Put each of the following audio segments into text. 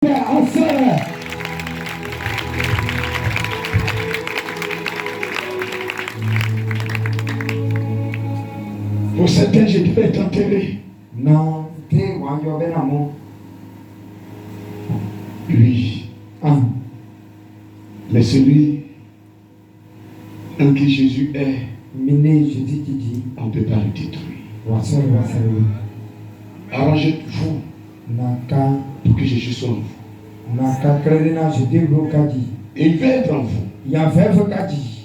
Pour certains, je devais être enterré. Non, Lui. Mais celui en qui Jésus est, on ne peut pas le détruire. Arrangez-vous pour que Jésus soit en vous. Et il veut être en vous.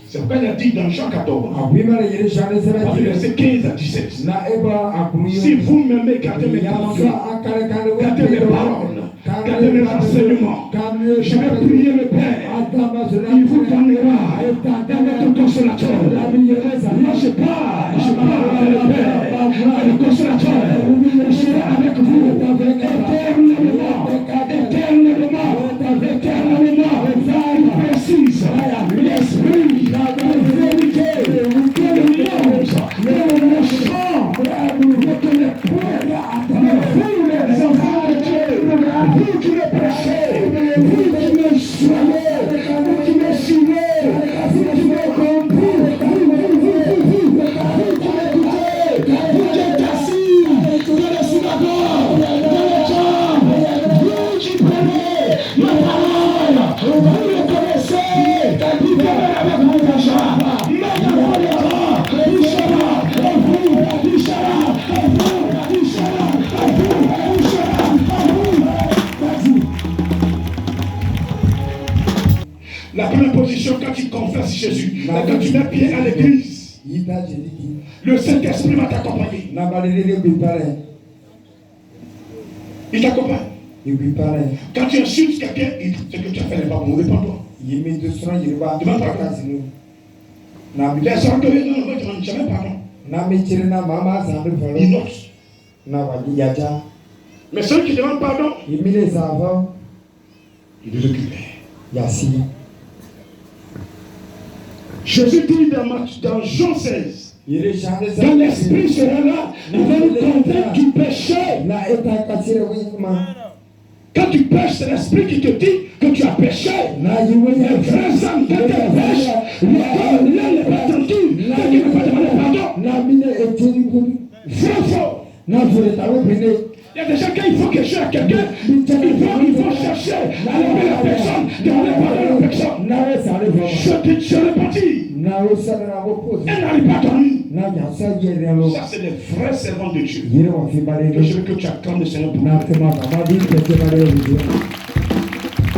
C'est pourquoi il a dit dans Jean 14, verset 15 à 17. Si vous m'aimez, gardez mes commandements, gardez mes paroles, gardez mes enseignements. Je vais prier le Père. Il vous donnera un autre consolateur. Moi je pars avec le Père. Le consolateur, il sera avec vous éternellement. Il précise l'esprit, la vérité, le sang, ne connaît point. Vous les enfants de Dieu, vous qui le prêchez, vous qui le soyez, vous qui le suivez, vous qui le comprenez, vous qui l'écoutez, vous qui êtes assis dans les synagogues, dans les chambres, vous qui prenez ma parole, vous le connaissez, il viendra avec vous déjà, mais d'abord, il sera à vous, il sera à vous, il sera à vous, il sera à vous. La première position, quand tu confesses Jésus, quand tu mets pied à l'église, le Saint-Esprit va t'accompagner. Il t'accompagne. Quand tu insultes quelqu'un, ce que tu as fait n'est pas bon, réponds-toi. Demande pardon. Les orgueilleux ne demandent jamais pardon. Ils notent. Mais ceux qui demandent pardon, ils le récupèrent. Jésus dit dans Jean 16, quand l'Esprit sera là, il va nous convaincre du péché. Quand tu pêches, c'est l'Esprit qui te dit que tu as péché. Les vrais hommes, quand tu pêches, l'un n'est pas attendu, quand il ne pas demander pardon. Faux. Il y a des gens, quand il faut quelque chose à quelqu'un, il faut chercher à lever la personne, demander pardon à la personne. Je repartis. Elle n'arrive pas à lui. Ça, c'est les vrais servants de Dieu. Je veux que tu acclames le Seigneur pour moi.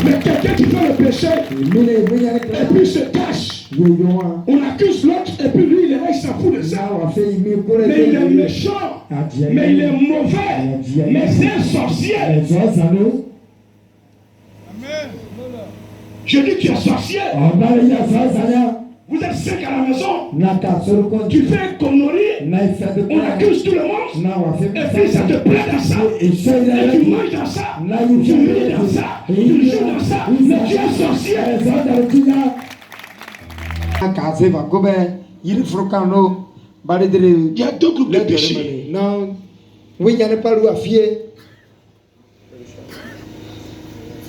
Mais quelqu'un qui fait le péché, et puis se cache. On accuse l'autre, et puis lui, il s'en fout de ça. Mais il est méchant, mais il est mauvais, mais c'est un sorcier. Je dis tu es sorcier. Vous êtes 5 à la maison, tu fais un connerie, on accuse tout le monde, et puis ça te plaît dans ça, et tu manges dans ça, tu ris dans ça, tu joues dans ça, mais tu es sorcier. Il y a deux groupes de péchés.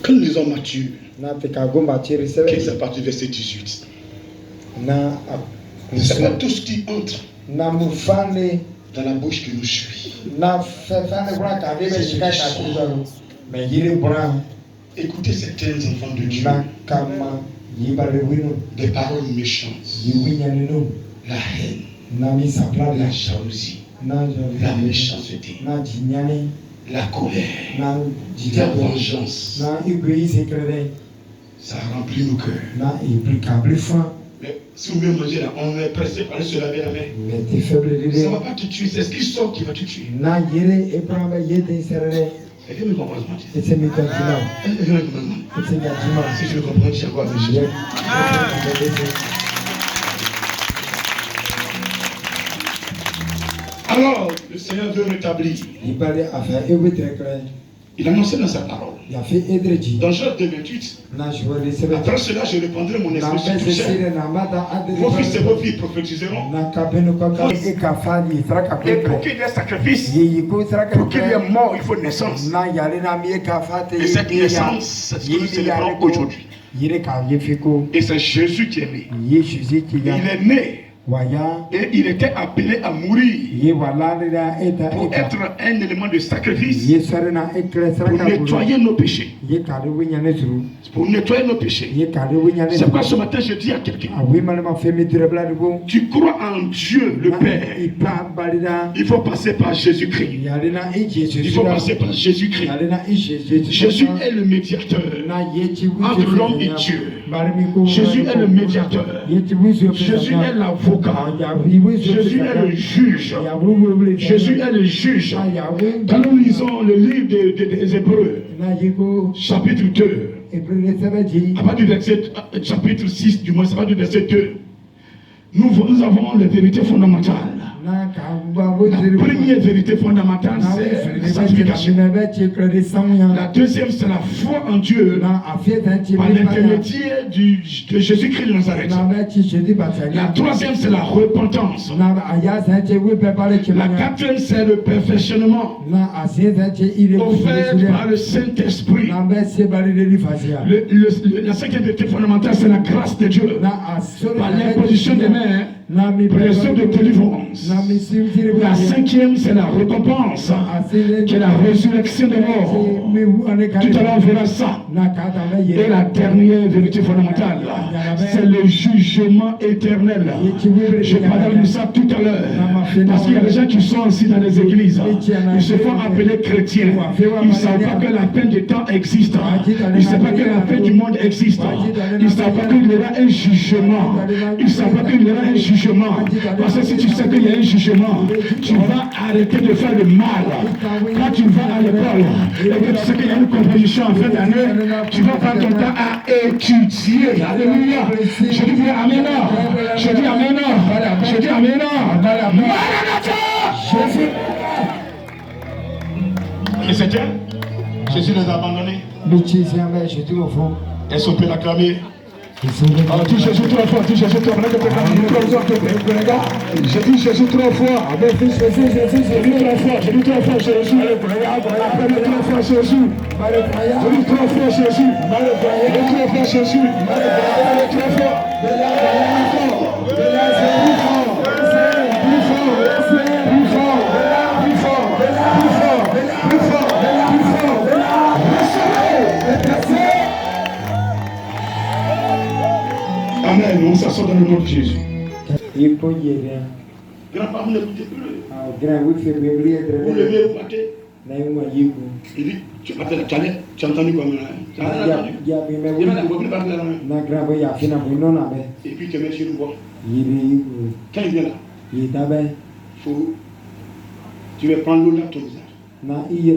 Quand nous sommes matures, 15 à partir du verset 18. C'est là tout ce qui entre dans la bouche qui nous suit. Écoutez certains enfants de Dieu. Des paroles méchantes. La haine. La jalousie. La méchanceté. La colère. La vengeance. Ça remplit nos cœurs. Mais si vous voulez manger là, on est pressé par aller se laver la main. Ça ne va pas te tuer, c'est ce qui sort qui va te tuer. Et que me comprends ce matin? Si je comprends, tu as quoi avec Jésus? Alors, le Seigneur veut rétablir. Il annonçait dans sa parole. Dans Genèse 2:28, après cela, je répandrai mon esprit sur tout chair. Vos fils et vos filles prophétiseront. Et pour qu'il y ait sacrifice, pour qu'il y ait mort, il faut une naissance. Et cette naissance, c'est ce que nous célébrons aujourd'hui. Et c'est Jésus qui est né. Il est né. Et il était appelé à mourir pour être un élément de sacrifice pour nettoyer nos péchés. Pour nettoyer nos péchés. C'est pourquoi ce matin je dis à quelqu'un, tu crois en Dieu le Père, il faut passer par Jésus-Christ. Il faut passer par Jésus-Christ. Jésus est le médiateur entre l'homme et Dieu. Jésus est le médiateur. Jésus est l'avocat. Jésus est le juge. Jésus est le juge. Quand nous lisons le livre des Hébreux, chapitre 2, à partir du verset, chapitre 6 du moins, à partir du verset 2, nous avons les vérités fondamentales. La première vérité fondamentale, c'est la sanctification. La deuxième, c'est la foi en Dieu par l'intermédiaire de Jésus-Christ de Nazareth. La troisième, c'est la repentance. La quatrième, c'est le perfectionnement offert par le Saint-Esprit. La cinquième vérité fondamentale, c'est la grâce de Dieu par l'imposition des mains pour les œuvres de délivrance. La cinquième, c'est la récompense, qui est la résurrection des morts. Tout à l'heure, on verra ça. Et la dernière vérité fondamentale, c'est le jugement éternel. Je parlerai de ça tout à l'heure. Parce qu'il y a des gens qui sont assis dans les églises. Ils se font appeler chrétiens. Ils ne savent pas que la fin du temps existe. Ils ne savent pas que la fin du monde existe. Ils ne savent pas qu'il y aura un jugement. Ils ne savent pas qu'il y aura un jugement. Parce que si tu sais qu'il y a un jugement, tu vas arrêter de faire le mal. Quand tu vas à l'école et que tu sais qu'il y a une compétition en fin d'année, tu vas prendre ton temps à étudier. Alléluia. Je dis Amen. Je dis Amen. Je dis Amen. Jésus. Et c'était Jésus les a abandonnés. Est-ce qu'on peut l'acclamer? Alors dis Jésus 3 fois, dis Jésus 3 fois. Je dis Jésus 3 fois. Je dis 3 fois Jésus. Je dis 3 fois Jésus. Je dis 3 fois Jésus. Je dis 3 fois Jésus. 3 fois. Amen, on s'assoit dans le nom de Jésus. Grand-papa, vous n'écoutez plus. Vous levez, vous partez. Il dit, tu as entendu quoi maintenant? Et puis tu mets sur le bois. Quand il vient là, tu vas prendre l'eau là, ton visage. Il dit,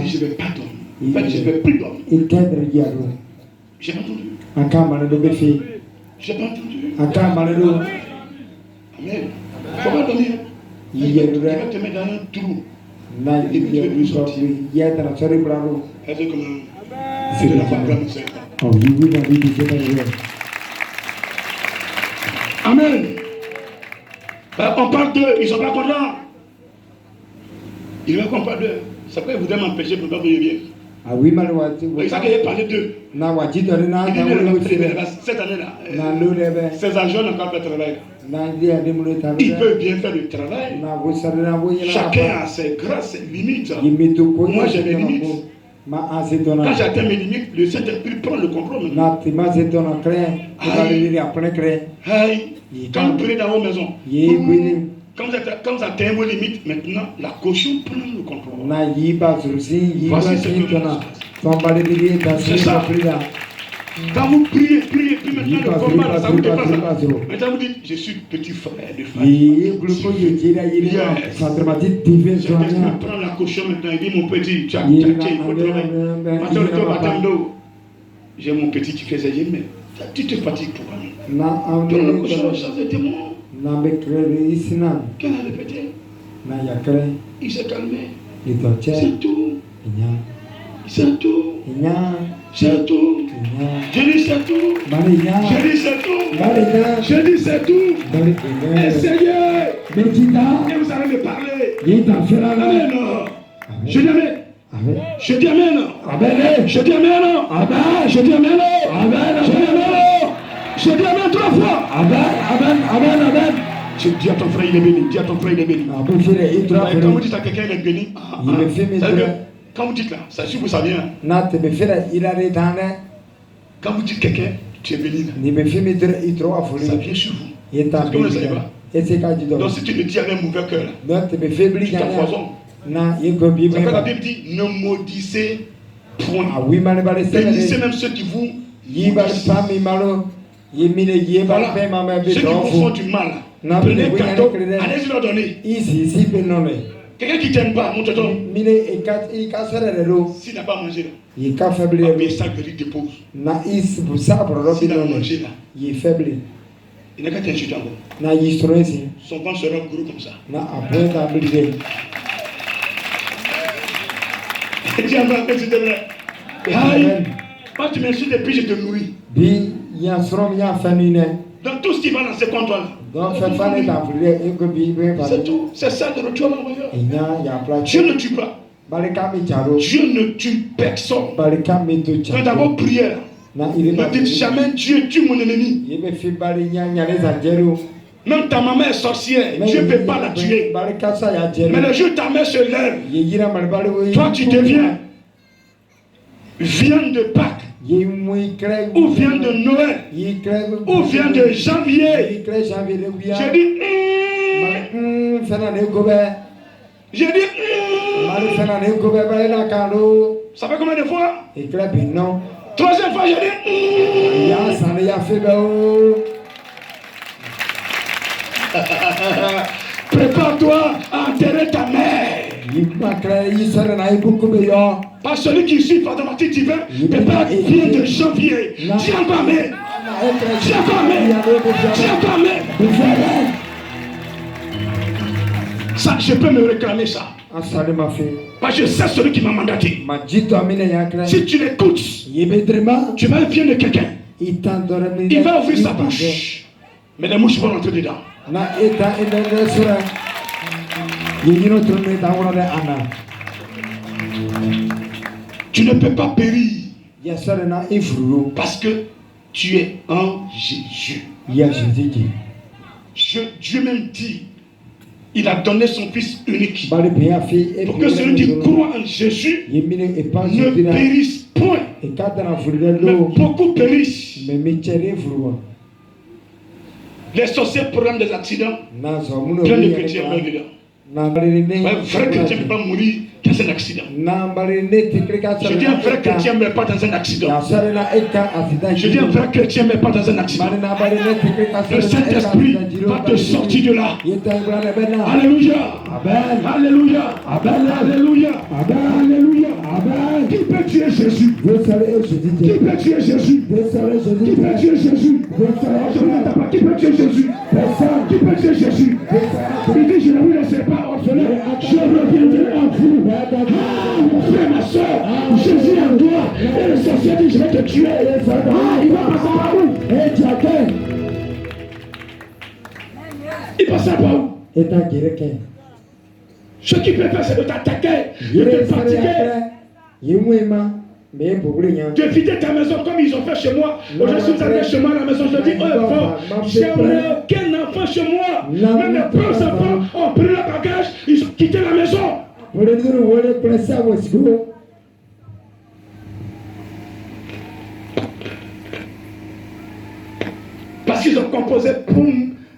je ne vais pas dormir. En fait, je ne vais plus dormir. J'ai entendu. J'ai pas entendu. Amen. Il ne faut pas dormir. Il va te mettre dans un trou. Et puis tu vas plus sortir. Est-ce comment? C'est de la femme. Amen. On parle d'eux, ils ne sont pas contents. Ils veulent qu'on parle d'eux. C'est pourquoi ils voudraient m'empêcher pour ne pas payer bien. C'est ça qu'il a parlé d'eux. Cette année-là, ces agents n'ont pas fait le travail. Ils peuvent bien faire le travail. Chacun a ses grâces, ses limites. Moi j'ai mes limites. Quand j'atteins mes limites, le Saint-Esprit prend le contrôle maintenant. Quand vous prenez dans vos maisons, quand vous atteignez vos limites, maintenant, la caution prend le contrôle. Voici ce que c'est ça. Quand vous priez, puis maintenant le combat, ça vous dépasse. Maintenant vous dites, je suis petit frère de famille. Je prends la caution maintenant, il dit, mon petit, tu as il faut travailler. J'ai mon petit qui faisait, mais tu te fatigues pourquoi? Donne la caution, change de témoin. Qu'elle a répété? Il s'est calmé. C'est tout. C'est tout. C'est tout. Je dis c'est tout. Je dis c'est tout. Je dis c'est tout. Essayez. Et vous allez me parler. Amen. Je dis amen. Je dis amen. Je dis amen. Je dis amen. Je dis amen 3 fois. Amen. Tu dis à ton frère, il est béni. Dis à ton frère, il est béni. Quand vous dites à quelqu'un, il est béni, quand vous dites là, ça suit, vous savez. Quand vous dites quelqu'un, tu es béni. Ça vient sur vous. Est-ce que vous ne savez pas? Donc si tu le dis avec un mauvais cœur, tu t'empoisonnes. La Bible dit, ne maudissez point. Bénissez même ceux qui vous maudissent. Voilà. Ceux qui vous font du mal, prenez un cadeau, allez-y leur donner. Quelqu'un qui ne t'aime pas, montre-toi. S'il n'a pas mangé là, il va payer ça que lui dépose. S'il a mangé là, il n'a qu'à t'insulter encore. Son ventre sera gros comme ça. Dis à moi, s'il te plaît. Quand tu m'insultes et puis je te nourris. Dans tout ce qui va dans ce comptoir là. C'est tout. C'est ça le retour à l'envoyeur. Dieu ne tue pas. Dieu ne tue personne. Quand d'abord prière, ne dites jamais Dieu tue mon ennemi. Même ta maman est sorcière, Dieu ne peut pas la tuer. Mais le jour où ta mère se lève, toi tu deviens viande de Pâques, ou viande de Noël, ou viande de janvier. J'ai dit, ça fait combien de fois? 3e fois, j'ai dit, prépare-toi à enterrer ta mère. Pas celui qui suit par dramatique divin, prépare vient de janvier. Tiens pas mais. Ça, je peux me réclamer ça. Parce que je sais celui qui m'a mandaté. Si tu l'écoutes, tu vas bien de quelqu'un. Il va ouvrir sa bouche. Mais les mouches vont rentrer dedans. Tu ne peux pas périr parce que tu es en Jésus. Dieu même dit, il a donné son Fils unique pour que celui qui croit en Jésus ne périsse point, mais beaucoup périssent. Les sorciers prennent des accidents, plein de chrétiens meurent dedans. Un vrai chrétien ne peut pas mourir dans un accident. Je dis un vrai chrétien ne meurt pas dans un accident. Je dis un vrai chrétien ne meurt pas dans un accident. Le Saint-Esprit va te sortir de là. Alléluia. Alléluia. Alléluia. Alléluia. Qui peut tuer Jésus? Qui peut tuer Jésus? Qui peut tuer Jésus? Qui peut tuer Jésus? Qui peut tuer Jésus? Il dit, je ne vous laisserai pas orphelin. Je reviendrai en vous. Mon frère, ma soeur, Jésus est en toi. Et le sorcier dit, je vais te tuer. Il va passer par où? Il passe par où? Ce qu'il peut faire, c'est de t'attaquer, de te fatiguer, de vider ta maison comme ils ont fait chez moi. Aujourd'hui, si vous allez chez moi à la maison, je dis, oh, j'aimerais aucun enfant chez moi. Même les premiers enfants ont pris leur bagage, ils ont quitté la maison. Parce qu'ils ont composé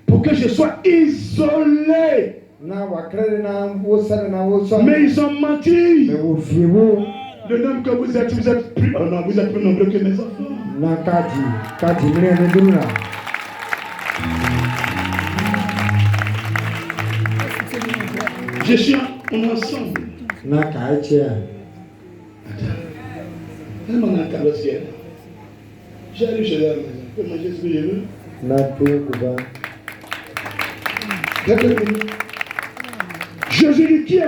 pour que je sois isolé. Mais ils ont menti. Le nombre que vous êtes plus, oh non, vous êtes plus nombreux que mes enfants. Je suis on est ensemble. On a un carrossier. J'arrive chez la maison. Je peux manger ce que je veux. Jésus dit, qui est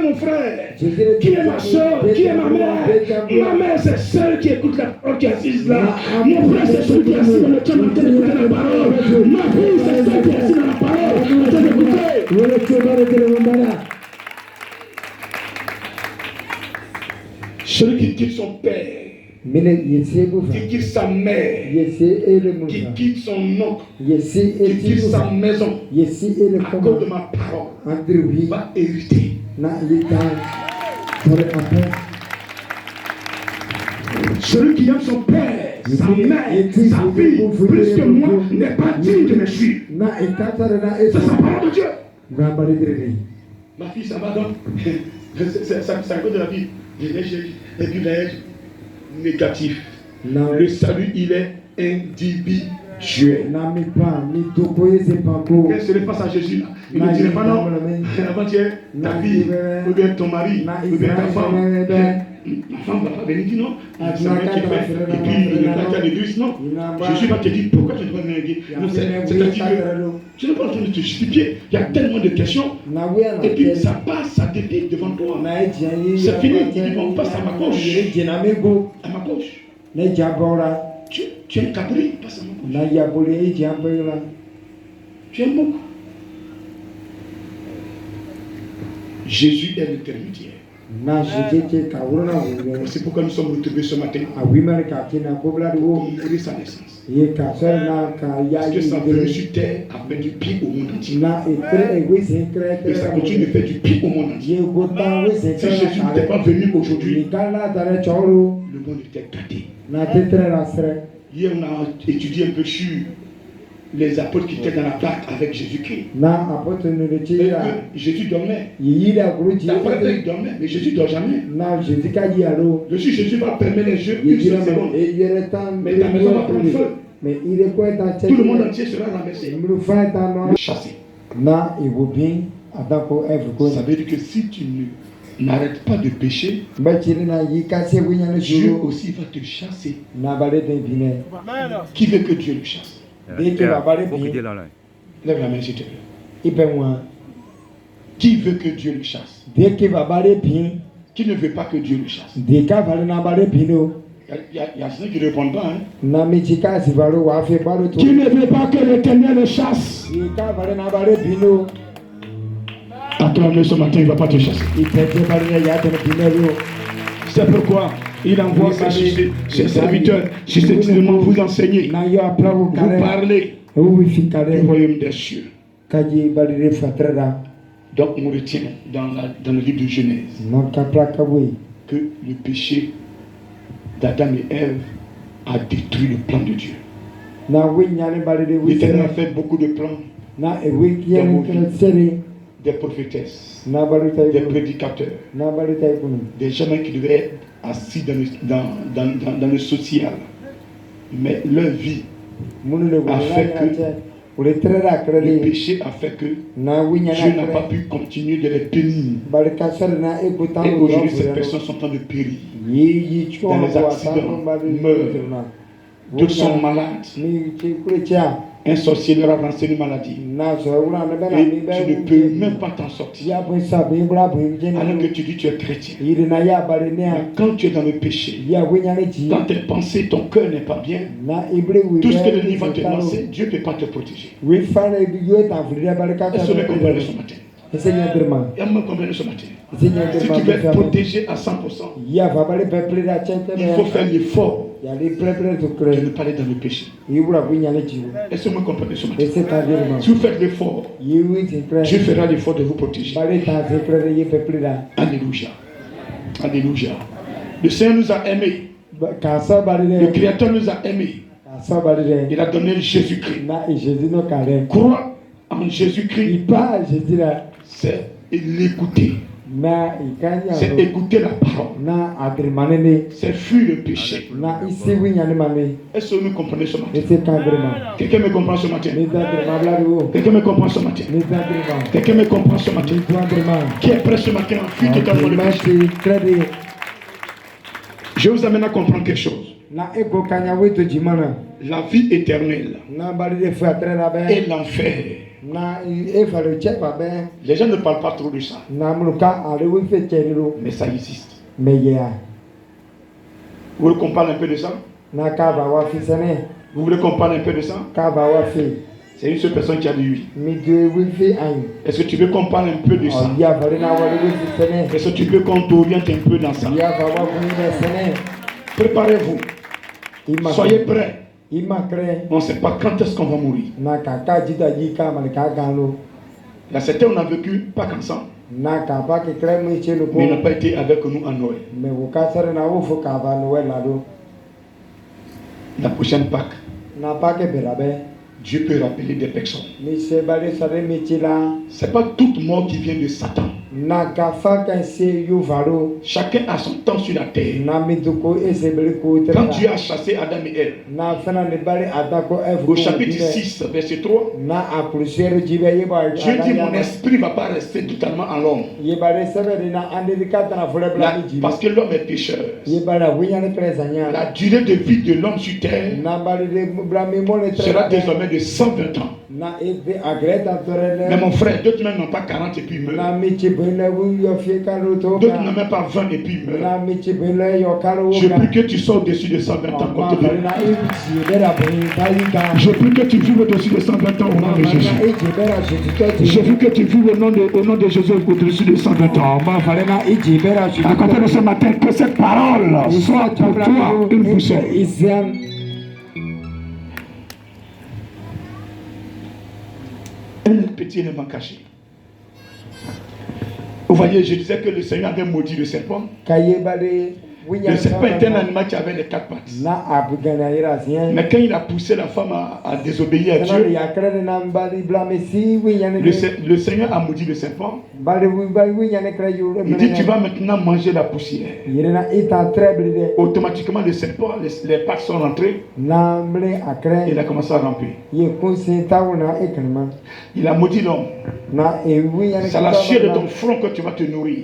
mon frère? Qui est ma soeur? Qui est ma mère? Ma mère, c'est celle qui écoute la parole, qui est assise là. Mon frère, c'est celui qui est assis dans le temple en train d'écouter la parole. Ma fille, c'est celle qui est assise dans la parole, en train d'écouter. Celui qui quitte son père, qui quitte sa mère, qui quitte son oncle, qui quitte sa maison, à cause de ma parole, va hériter. Celui qui aime son père, sa mère, sa fille, plus que moi, n'est pas digne de me suivre. C'est sa parole de Dieu. Ma fille, ça va donc. C'est à cause de la vie. Et puis l'aide négatif. Le salut, il est individuel. Quand je face à Jésus, il ne dirait pas non. Avant-hier, ta fille, ou bien ton mari, ou bien ta femme. Ma femme ne va pas venir dire non. C'est moi qui fait. Et puis, le placard de Christ, non. Jésus va te dire pourquoi tu ne dois pas venir dire. Non, c'est-à-dire que tu n'es pas en train de te justifier. Il y a tellement de questions. Et puis, ça passe, ça défile devant toi. C'est fini. Ils vont passer à ma gauche. À ma gauche. Tu es un cabri, passe à ma gauche. Tu aimes beaucoup. Jésus est l'intermédiaire. C'est pourquoi nous sommes retrouvés ce matin pour commémorer sa naissance. Parce que sa venue sur terre a fait du bien au monde entier. Et ça continue de faire du bien au monde entier. Si Jésus n'était pas venu aujourd'hui, le monde était gâté. Hier, on a étudié un peu sur les apôtres qui étaient dans la barque avec Jésus-Christ. Jésus dormait. D'après eux, il dormait, mais Jésus ne dort jamais. Dessus, Jésus va fermer les yeux une seule seconde. Mais ta maison va prendre feu. Tout le monde entier sera ramassé. Chassé. Ça veut dire que si tu n'arrêtes pas de pécher, Dieu aussi va te chasser. Qui veut que Dieu le chasse? Lève la main s'il te plaît. Qui veut que Dieu le chasse? Qui ne veut pas que Dieu le chasse? Il y a ceux qui ne répondent pas. Qui ne veut pas que l'Éternel le chasse? Acclame-le ce matin, il ne va pas te chasser. C'est pourquoi il envoie ses serviteurs susceptiblement vous enseigner, vous parler du royaume des cieux. Donc on retient dans le livre de Genèse que le péché d'Adam et Ève a détruit le plan de Dieu. L'Éternel a fait beaucoup de plans dans nos vies. Des prophétesses, des prédicateurs, des gens qui devaient être assis dans le social. Mais leur vie a fait que le péché a fait que Dieu n'a pas pu continuer de les bénir. Et aujourd'hui, ces personnes sont en train de périr. Dans les accidents, meurent. D'autres sont malades. Un sorcier leur a lancé une maladie. Et tu ne peux même pas t'en sortir. Alors que tu dis que tu es chrétien. Mais quand tu es dans le péché, dans tes pensées, ton cœur n'est pas bien, tout ce que le livre va te lancer, Dieu ne peut pas te protéger. Est-ce que vous comprenez ce matin? Ce matin. Si tu veux être protégé à 100%, il faut faire l'effort de ne pas aller dans le péché. Est-ce que vous comprenez ce matin? Si vous faites l'effort, Dieu fera l'effort de vous protéger. Alléluia. Alléluia. Le Seigneur nous a aimés. Le Créateur nous a aimés. Il a donné Jésus-Christ. Crois en Jésus-Christ. C'est l'écouter. C'est écouter la parole. C'est fuir le péché. Est-ce que vous me comprenez ce matin? Quelqu'un me comprend ce matin? Quelqu'un me comprend ce matin? Quelqu'un me comprend ce matin? Qui est prêt ce matin à fuir totalement le péché? Je vous amène à comprendre quelque chose. La vie éternelle et l'enfer Les gens ne parlent pas trop de ça. Mais ça existe. Vous voulez qu'on parle un peu de ça? Vous voulez qu'on parle un peu de ça? C'est une seule personne qui a dit oui. Est-ce que tu veux qu'on parle un peu de ça? Est-ce que tu veux qu'on t'oriente un peu dans ça? Préparez-vous. Soyez prêts. On ne sait pas quand est-ce qu'on va mourir. Il y a certains, on a vécu pas qu'ensemble. Mais ils n'ont pas été avec nous en Noël. La prochaine Pâques, Dieu peut rappeler des personnes. Ce n'est pas toute mort qui vient de Satan. Chacun a son temps sur la terre. Quand Dieu a chassé Adam et Ève, au chapitre 6, verset 3, Dieu dit mon esprit ne va pas rester totalement en l'homme. Parce que l'homme est pécheur. La durée de vie de l'homme sur terre sera désormais de 120 ans. Mais mon frère, d'autres même n'ont pas 40 et puis meurent. D'autres n'ont même pas 20 et puis meurent. Je prie que tu sois au-dessus de 120 ans. Je prie que tu vives au-dessus de 120 ans au nom de Jésus. Je prie que tu vives au nom de Jésus au-dessus de 120 ans. À compter de ce matin, que cette parole soit pour toi une boussole. Un petit élément caché. Vous voyez, je disais que le Seigneur avait maudit le serpent. Le serpent était un animal qui avait les 4 pattes. Mais quand il a poussé la femme à désobéir à Dieu, le Seigneur a maudit le serpent. Il dit, tu vas maintenant manger la poussière. Automatiquement, le serpent, les pattes sont rentrées. Il a commencé à ramper. Il a maudit l'homme. C'est la chair de ton front que tu vas te nourrir.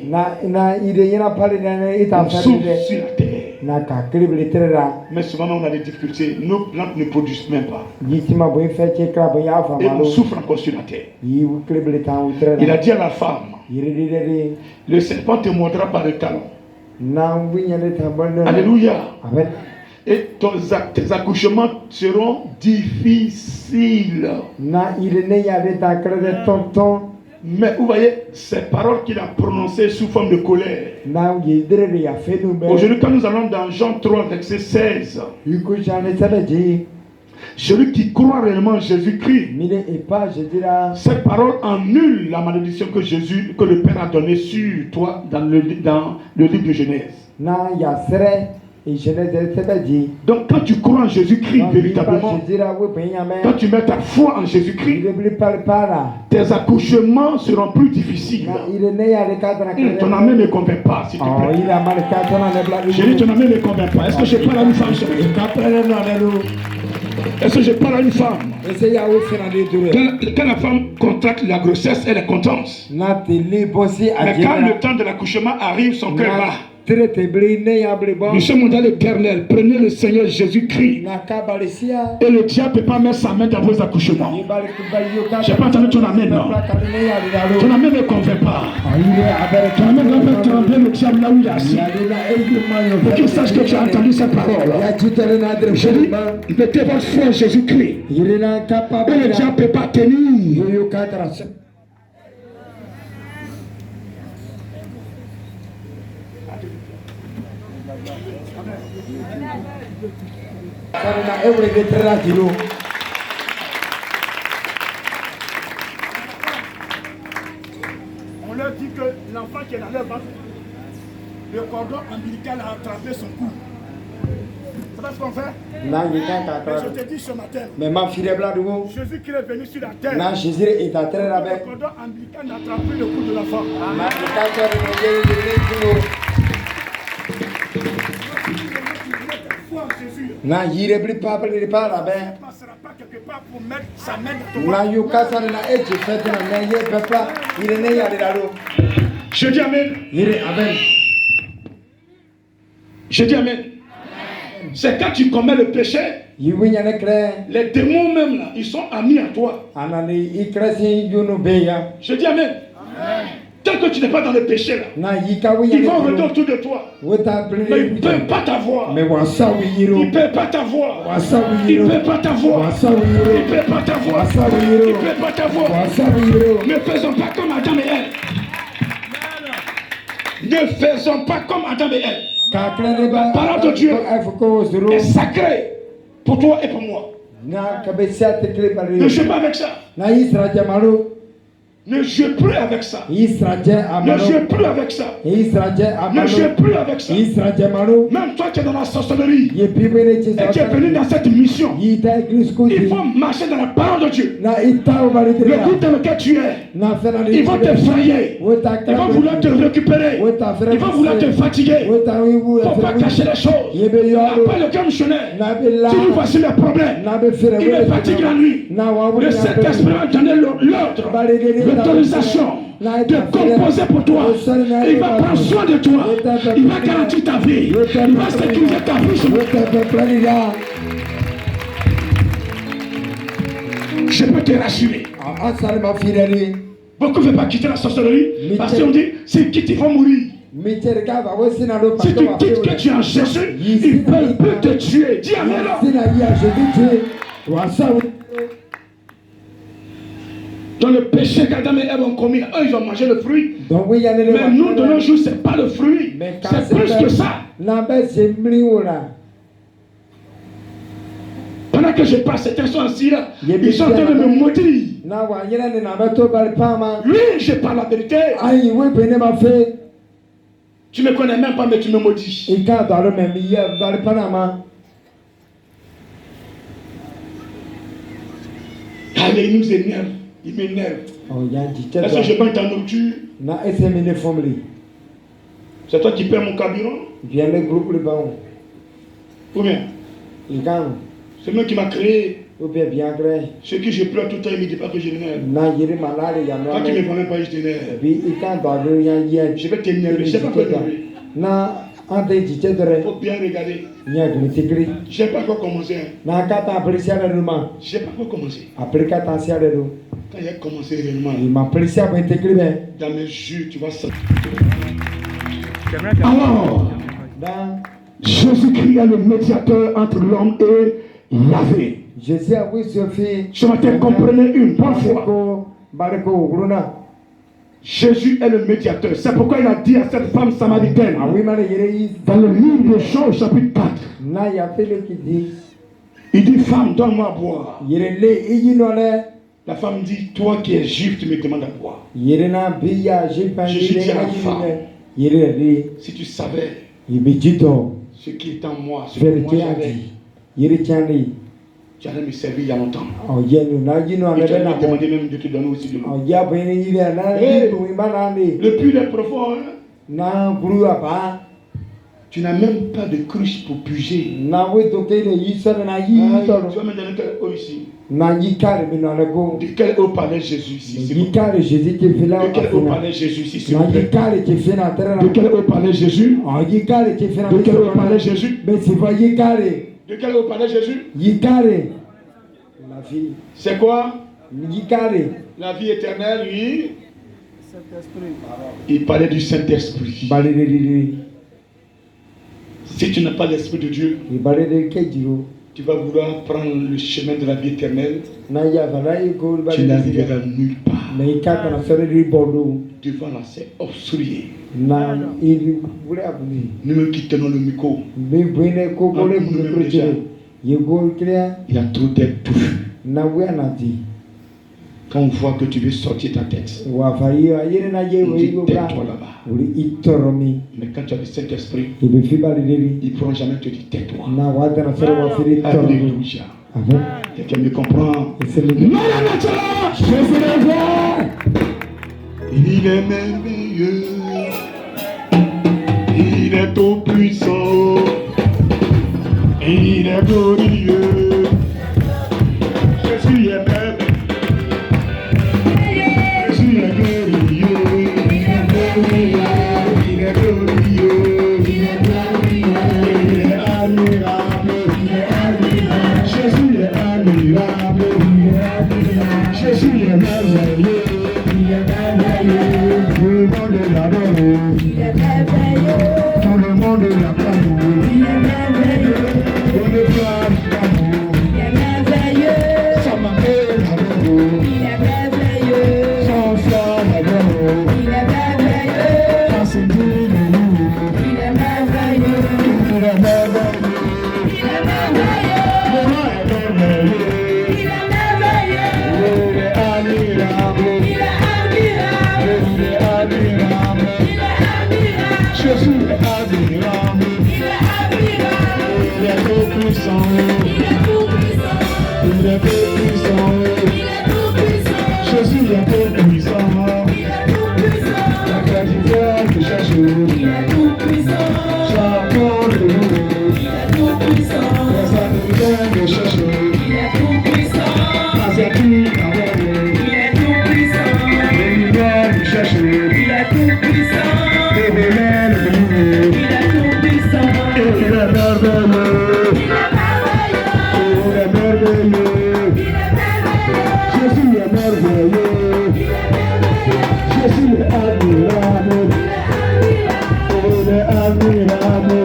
On souffle sur la terre. Mais souvent on a des difficultés. Nos plantes ne produisent même pas. Et on souffre encore sur la terre. Il a dit à la femme, le serpent te mordra par le talon. Alléluia. Et tes accouchements seront difficiles. Mais vous voyez, ces paroles qu'il a prononcées sous forme de colère. Aujourd'hui, quand nous allons dans Jean 3, verset 16, celui qui croit réellement en Jésus-Christ, cette parole annule la malédiction que le Père a donnée sur toi dans le livre de Genèse. Donc quand tu crois en Jésus-Christ véritablement, quand tu mets ta foi en Jésus-Christ, tes accouchements seront plus difficiles. Ton ami ne me convainc pas, s'il te plaît. J'ai dit ton ami ne me convainc pas. Est-ce que je parle à une femme? Est-ce que je parle à une femme? Quand la femme contracte la grossesse, elle est contente. Mais quand le temps de l'accouchement arrive, son cœur bat. Nous sommes dans l'Éternel. Prenez le Seigneur Jésus-Christ. Et le diable ne peut pas mettre sa main dans vos accouchements. Je n'ai pas entendu ton amen, non. Ton amen ne convainc pas. Ton amen va faire trembler le diable là où il est assis. Pour qu'il sache que tu as entendu cette parole. Je dis, mettez votre foi en Jésus-Christ. Et le diable ne peut pas tenir. On leur dit que l'enfant qui est dans leur ventre, le cordon ombilical a attrapé son cou. C'est pas ce qu'on fait? Mais je te dis ce matin, Jésus-Christ est venu sur la terre. Le cordon ombilical a attrapé le cou de l'enfant. Na yire bli papa le para ben. Passera pas quelque part pour mettre sa main dans ton. Na yukasa na eje fete na ye papa ire ne ya lalo. Je dis amen. Ire amen. Je dis amen. C'est quand tu commets le péché, les démons même là, ils sont amis à toi. Je dis amen. Tant que tu n'es pas dans le péché là, ils vont retourner autour de toi. Mais ils ne peuvent pas t'avoir. Ils ne peuvent pas t'avoir. Ils ne peuvent pas t'avoir. Ils ne peuvent pas t'avoir. Ils ne peuvent pas t'avoir. Ne faisons pas comme Adam et Ève. Ne faisons pas comme Adam et Ève. La parole de Dieu est sacrée pour toi et pour moi. Ne joue pas avec ça. Ne joue plus avec ça. Ne joue plus avec ça. Ne joue plus avec ça. Même toi qui es dans la sorcellerie et qui es venu dans cette mission, il faut marcher dans la parole de Dieu. Le groupe dans lequel tu es, ils vont t'effrayer. Ils vont vouloir te récupérer. Ils vont vouloir te fatiguer. Il ne faut pas cacher les choses. Après le grand missionnaire, si nous voici le problème, il me fatigue la nuit. Le Saint-Esprit va donner l'ordre, l'autorisation de composer pour toi. Il va prendre soin de toi. Il va garantir ta vie. Il va sécuriser ta vie. Je peux te rassurer. Beaucoup ne veulent pas quitter la sorcellerie parce qu'on dit s'ils quittent, ils vont mourir. Si tu dites que tu es en Jésus, ils peuvent te tuer. Dis amen. Dans le péché qu'Adam et Ève ont commis, eux ils ont mangé le fruit. Mais nous de nos jours, ce n'est pas le fruit, c'est plus que ça. Pendant que je parle, certains sont assis là, ils sont en train de me maudire. Lui, je parle la vérité. Tu ne me connais même pas, mais tu me maudis. Allez, il nous énerve. Il m'énerve. Est-ce que je prends ta nourriture? C'est toi qui perds mon carburant? Ou bien? C'est moi qui m'a créé. Ce que je pleure tout le temps, il ne me dit pas que je m'énerve. Quand tu ne me vois même pas, je t'énerve. Je vais t'énerver. Je ne sais pas quoi t'énerver. Il faut bien regarder. Je n'ai pas encore commencé. Je n'ai pas encore commencé. Quand il a commencé réellement, dans mes yeux, tu vas sortir. Alors, Jésus-Christ est le médiateur entre l'homme et Yahvé. Ce matin, comprenez une bonne fois. Jésus est le médiateur. C'est pourquoi il a dit à cette femme samaritaine, dans le livre de Jean, chapitre 4, il dit, femme, donne-moi à boire. La femme dit, toi qui es juif, tu me demandes à boire. Jésus dit à la femme, si tu savais ce qui est en moi, ce que moi j'avais, tu allais me servir il y a longtemps. Tu allais me demander même de te donner aussi de l'eau. Le puits est profond. Tu n'as même pas de cruche pour puiser. Tu vas me donner quelle eau ici? De quelle eau parlait Jésus ici? De quelle eau parlait Jésus ici? De quelle eau parlait Jésus? De quelle eau parlait Jésus? De quelle eau parlait Jésus? La vie. C'est quoi? La vie éternelle, oui. Il parlait du Saint-Esprit. Si tu n'as pas l'Esprit de Dieu, tu vas vouloir prendre le chemin de la vie éternelle. Tu n'arriveras nulle part. Devant là, c'est obstrué. Nous me quittons le micro. Il y a trop d'être touffus. Quand on voit que tu veux sortir ta tête, on dit tais-toi là-bas. Mais quand tu as le Saint-Esprit, ils ne pourront jamais te dire tais-toi. Alléluia. Quelqu'un me comprend? Il est merveilleux. Il est tout puissant. Il est glorieux. Jésus est merveilleux. Jésus est glorieux. Il est glorieux. Il est admirable. puissant. Il est tout puissant. Jésus est tout puissant. La qualité que cherche. Il est tout puissant. J'apprends le mot. Il est tout puissant. Les animaux que cherche. Il est tout puissant. Asiatique à voir. Il est tout puissant. Les lumières que cherche. Il est tout puissant. Les vénères de l'humour. Il est tout puissant. Il est merveilleux. Il est merveilleux. Jésus est merveilleux. Jésus est admirable. Il est admirable.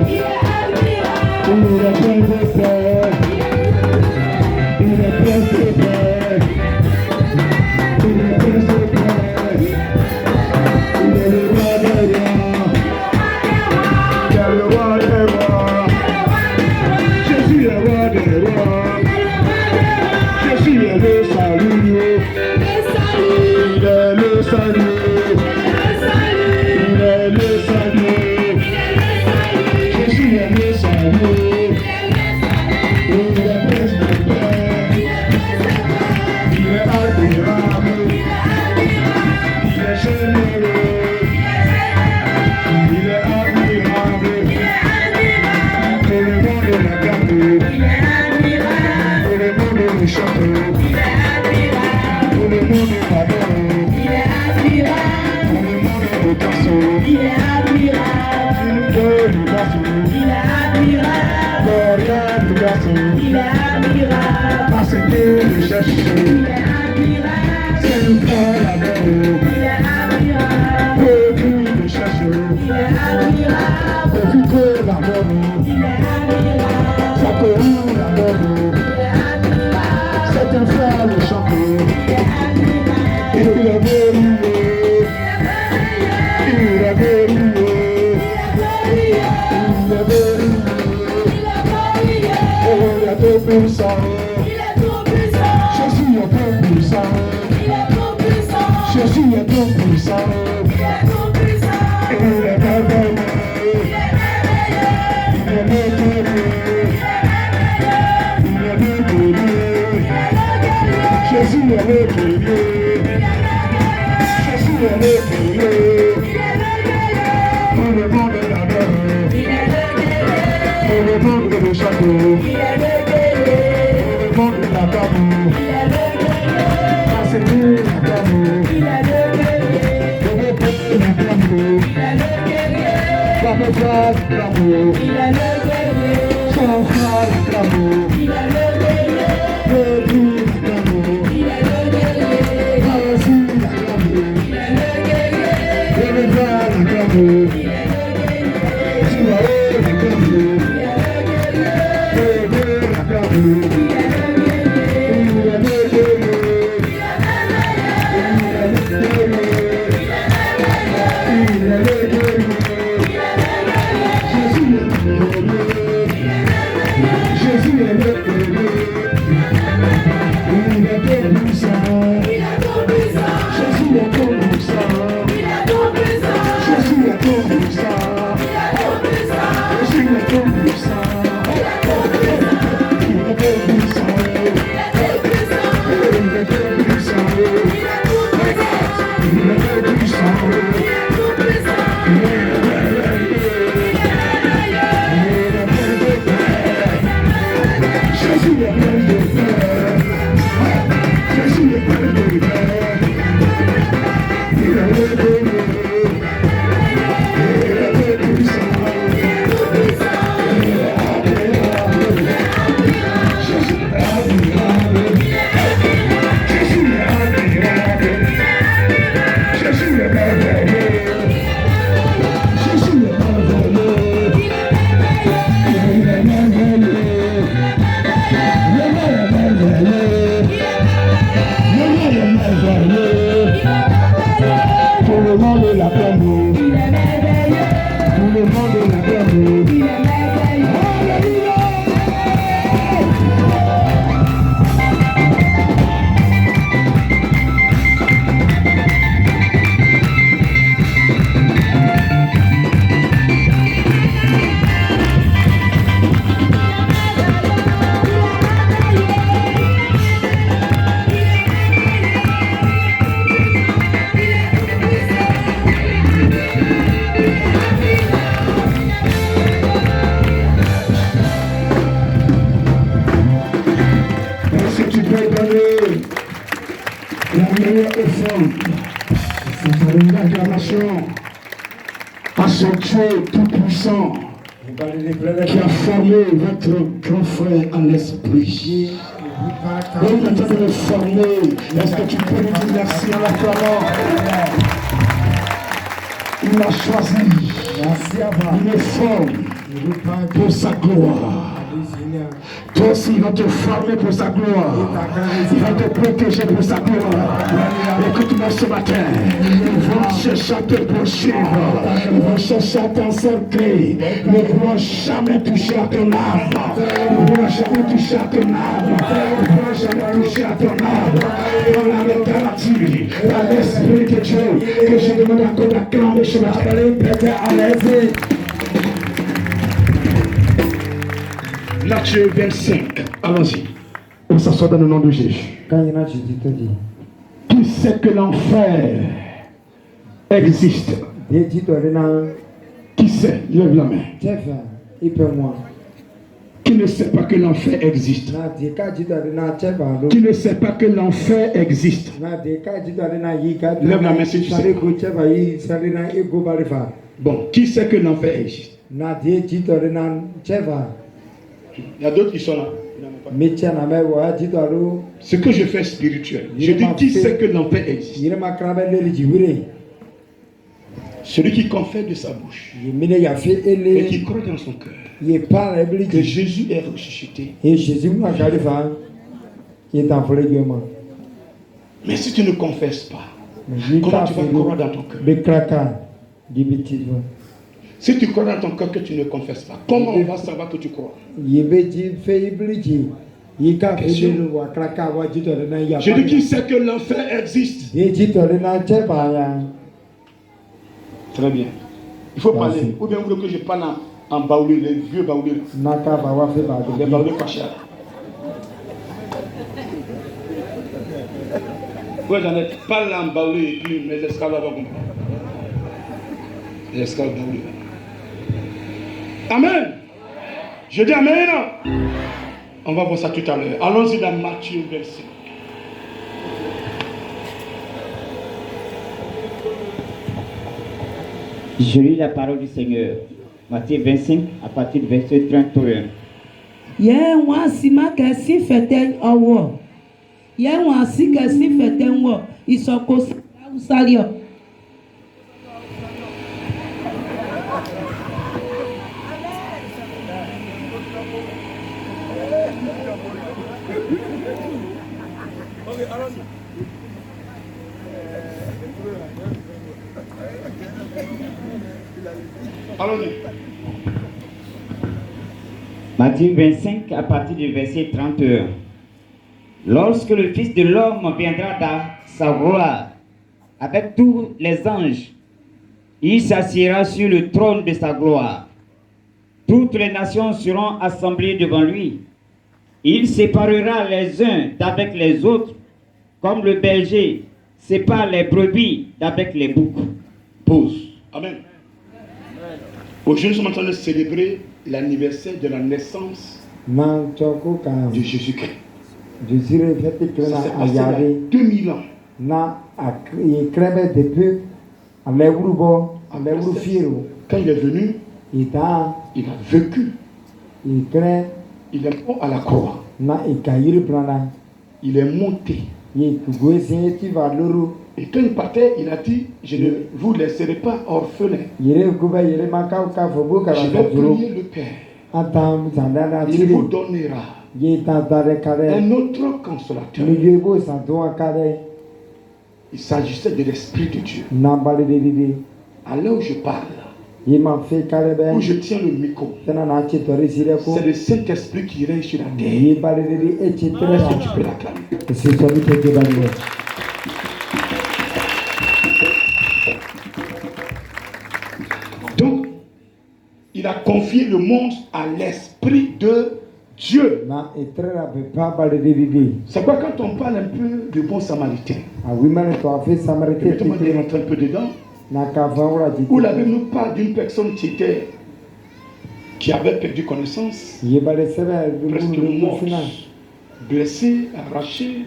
Il est plein de paix. Il est plein de paix. Il est plein de paix. Il est le roi des rois. Il est le roi des rois. Jésus est roi des rois. Jésus est le salut. Il est le salut. Il est le salut. Jésus est le salut. Il est prince de paix. Il est admirable. Il est généreux. Il est admirable. Tout le monde l'a gardé. Tout le monde le chante. Tout le monde l'adore. Tout le monde le danse. Il est admirable. Le garçon. Il est admirable. Glorieux le garçon. Il est admirable. Parce que le cherche. Il est admirable. C'est le frère l'adore. Il est admirable. Depuis le cherche. Il est admirable. Depuis que l'adore. Il est admirable. Ça court l'adore. Il est admirable. C'est un frère le chanteur. Il est admirable. Il est verrouillé. Il est verrouillé. Puissant. Il est tout puissant. Jésus est tout puissant. Il est tout puissant. Jésus est tout puissant. Il est tout puissant. Il est merveilleux. Il est merveilleux. Il est merveilleux. Il est merveilleux. Jésus est merveilleux. Jésus est merveilleux. Tout le monde l'adore. Tout le monde le château. C'est lui la gamme. Il est le guerrier. Le peuple la gamme. Il est le guerrier. Papa frère l'amour. Il est le guerrier. Son frère l'amour. Il est le guerrier. Le but l'amour. Il est le guerrier. Vas-y la gamme. Il est le guerrier. Le frère la gamme. Il est le guerrier. Tu as eu la gamme. Il est le guerrier. Le but la gamme. Il est le guerrier. Seigneur est fort. C'est une acclamation à son Dieu tout-puissant qui a formé votre grand frère en l'esprit. Et il est en train de le former. Est-ce que tu peux lui dire merci en l'acclamant? Il m'a choisi. Il me forme pour sa gloire. Toi aussi, il va te former pour sa gloire. Il va te protéger pour sa gloire. Écoute-moi ce matin. Ils vont chercher à te poursuivre. Ils vont chercher à t'encercler. Ils ne pourront jamais toucher à ton âme. Ils ne pourront jamais toucher à ton âme. Ils ne pourront jamais toucher à ton âme. Dans la littérature, dans l'esprit de Dieu, que je demande encore d'acclamer ce matin. Allez-y. Matthieu 25, allons-y. On s'assoit dans le nom de Jésus. Qui sait que l'enfer existe? Qui sait? Lève la main. Qui ne sait pas que l'enfer existe? Qui ne sait pas que l'enfer existe? Lève la main si tu sais. Bon, qui sait que l'enfer existe? Il y a d'autres qui sont là. Ce que je fais spirituel. Je dis qui sait que l'enfer existe? Celui qui confesse de sa bouche et qui croit dans son cœur que Jésus est ressuscité. Mais si tu ne confesses pas, comment tu vas croire dans ton cœur? Si tu crois dans ton cœur que tu ne confesses pas, comment on va savoir que tu crois? Je dis qui sait que l'enfer existe? Très bien. Il faut parler. Ou bien vous voulez que je parle en baoulé, les vieux baoulés. Les baoulés fâchés. Oui, j'en ai parlé en baoulé et puis mes esclaves vont comprendre. Les esclaves baoulés. Amen. Je dis Amen. On va voir ça tout à l'heure. Allons-y dans Matthieu 25. Je lis la parole du Seigneur. Matthieu 25 à partir du verset 31. Allons-y. Matthieu 25 à partir du verset 31. Lorsque le Fils de l'homme viendra dans sa gloire avec tous les anges, il s'assiera sur le trône de sa gloire. Toutes les nations seront assemblées devant lui. Il séparera les uns d'avec les autres, comme le berger sépare les brebis d'avec les boucs. Pause. Amen. Aujourd'hui, nous sommes en train de célébrer l'anniversaire de la naissance de Jésus-Christ. Ça s'est passé il y a 2000 ans. Quand il est venu, il a vécu. Il est mort à la croix. Il est monté. Et quand il partait, il a dit, je ne vous laisserai pas orphelin. Je vais prier le Père. Il vous donnera un autre consolateur. Il s'agissait de l'Esprit de Dieu. À l'heure où je parle, où je tiens le micro, c'est le Saint-Esprit qui règne sur la terre. Est-ce que tu peux l'acclamer? Donc, il a confié le monde à l'Esprit de Dieu. C'est quoi quand on parle un peu du bon samaritain? Permettez-moi de rentrer un peu dedans. Où la Bible nous parle d'une personne qui avait perdu connaissance, presque morte. blessé, arraché,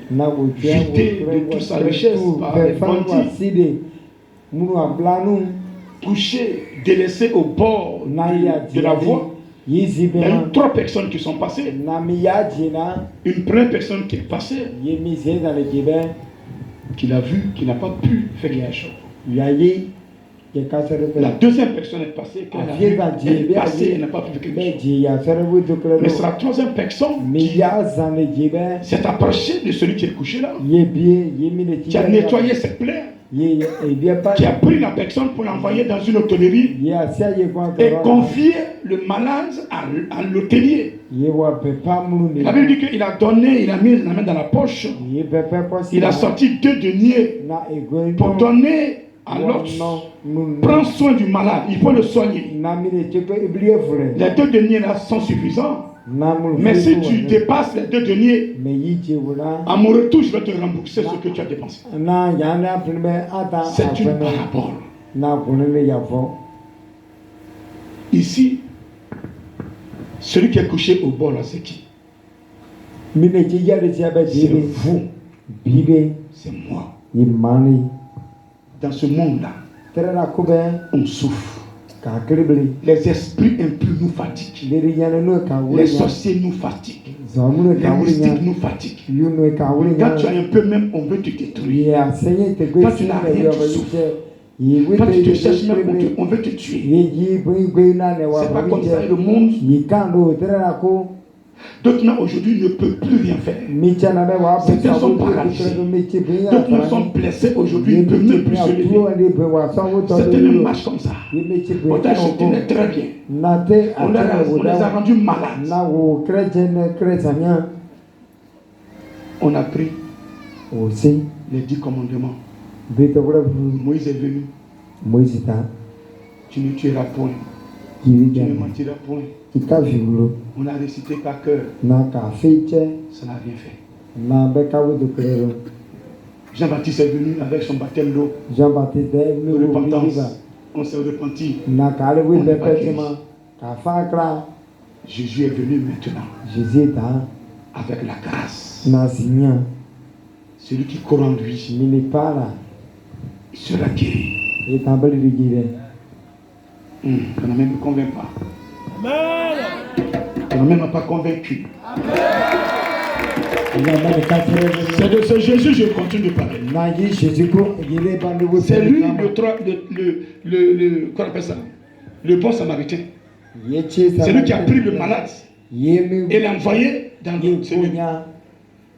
jeté de toute sa richesse par les bandits, touché, délaissé au bord de la voie. Il y a eu 3 personnes qui sont passées. Une première personne qui est passée, qui l'a vu, qui n'a pas pu faire quelque chose. La deuxième personne est passée, elle est passée, elle n'a pas pu faire quelque chose. Mais c'est la troisième personne qui s'est approchée de celui qui est couché là, qui a nettoyé ses plaies, qui a pris la personne pour l'envoyer dans une hôtellerie et confier le malade à l'hôtelier. La Bible dit qu'il a donné, il a mis la main dans la poche, il a sorti 2 deniers pour donner à l'autre. Prends soin du malade, il faut le soigner. Les 2 deniers là sont suffisants. Mais si tu dépasses les 2 deniers, à mon retour, je vais te rembourser ce que tu as dépensé. C'est une parabole. Ici, celui qui est couché au bord là, c'est qui? C'est vous. C'est moi. Dans ce monde-là, on souffre. Les esprits impurs nous fatiguent. Les sorciers nous fatiguent. Les mystiques nous fatiguent. Quand tu as un peu même, on veut te détruire. Quand tu n'as rien, tu souffres. Quand tu te cherches même, on veut te tuer. C'est pas comme ça le monde. D'autres aujourd'hui ne peuvent plus rien faire. Certains sont paralysés. D'autres sont blessés aujourd'hui, ils ne peuvent même plus se lever. Certains marchent comme ça. On t'a acheté très bien. On les a rendus malades. On a pris les 10 commandements. Moïse est venu. Tu ne tueras point. Tu ne mentiras point. On a récité par cœur. Ça n'a rien fait. Jean-Baptiste est venu avec son baptême d'eau. Repentance. On s'est repenti. Jésus est venu maintenant. Avec la grâce. Celui qui conduit. Il sera guéri. Ça ne me convainc pas. Ça ne m'a pas convaincu. C'est de ce Jésus que je continue de parler. C'est lui qu'on appelle ça, le bon samaritain. C'est lui qui a pris le malade et l'a envoyé dans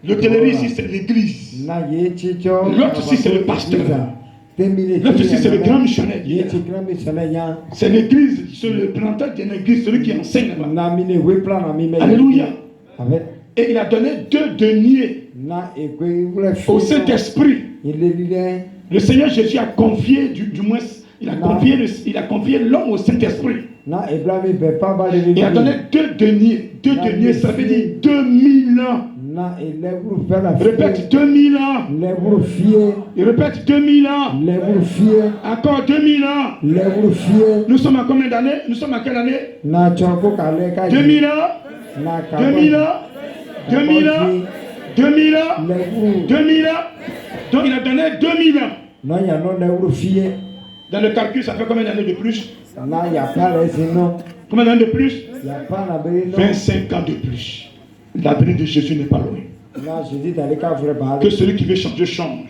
l'hôtellerie. Ici c'est l'église. L'autre ici c'est le pasteur. L'autre ici c'est le grand missionnaire. C'est l'église, c'est le planteur d'une église, celui qui enseigne là-bas. Alléluia. Et il a donné 2 deniers au Saint-Esprit. Le Seigneur Jésus a confié, du moins, il a confié l'homme au Saint-Esprit. Il a donné 2 deniers. 2 deniers, ça veut dire 2000 ans. Répète 2000 ans. Il répète 2000 ans. Encore 2000 ans. Nous sommes à combien d'années? Nous sommes à quelle année? 2000 ans. 2000 ans. 2000 ans. 2000 ans. 2000 ans. Donc il a donné 2000 ans. Dans le calcul, ça fait combien d'années de plus? Combien d'années de plus? 25 ans de plus. L'avenir de Jésus n'est pas loin. Que celui qui veut changer, change.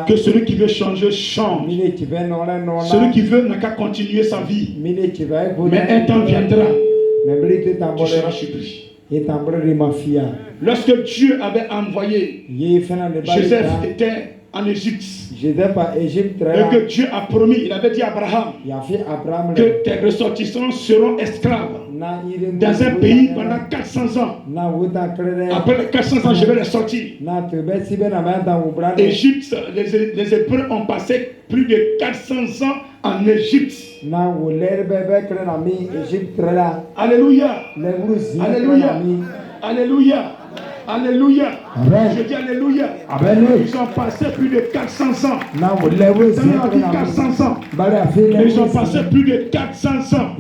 Que celui qui veut changer, change. Celui qui veut n'a qu'à continuer sa vie. Mais un temps viendra, tu seras surpris. Lorsque Dieu avait envoyé, Joseph était en Égypte. Et que Dieu a promis, il avait dit à Abraham que tes ressortissants seront esclaves dans un pays pendant 400 ans. Après les 400 ans, je vais les sortir. Égypte, les Hébreux ont passé plus de 400 ans en Égypte. Alléluia. Alléluia. Alléluia. Alléluia. Je dis Alléluia. Ils ont passé plus de 400 ans. Ils ont dit 400 ans. Mais ils ont passé plus de 400 ans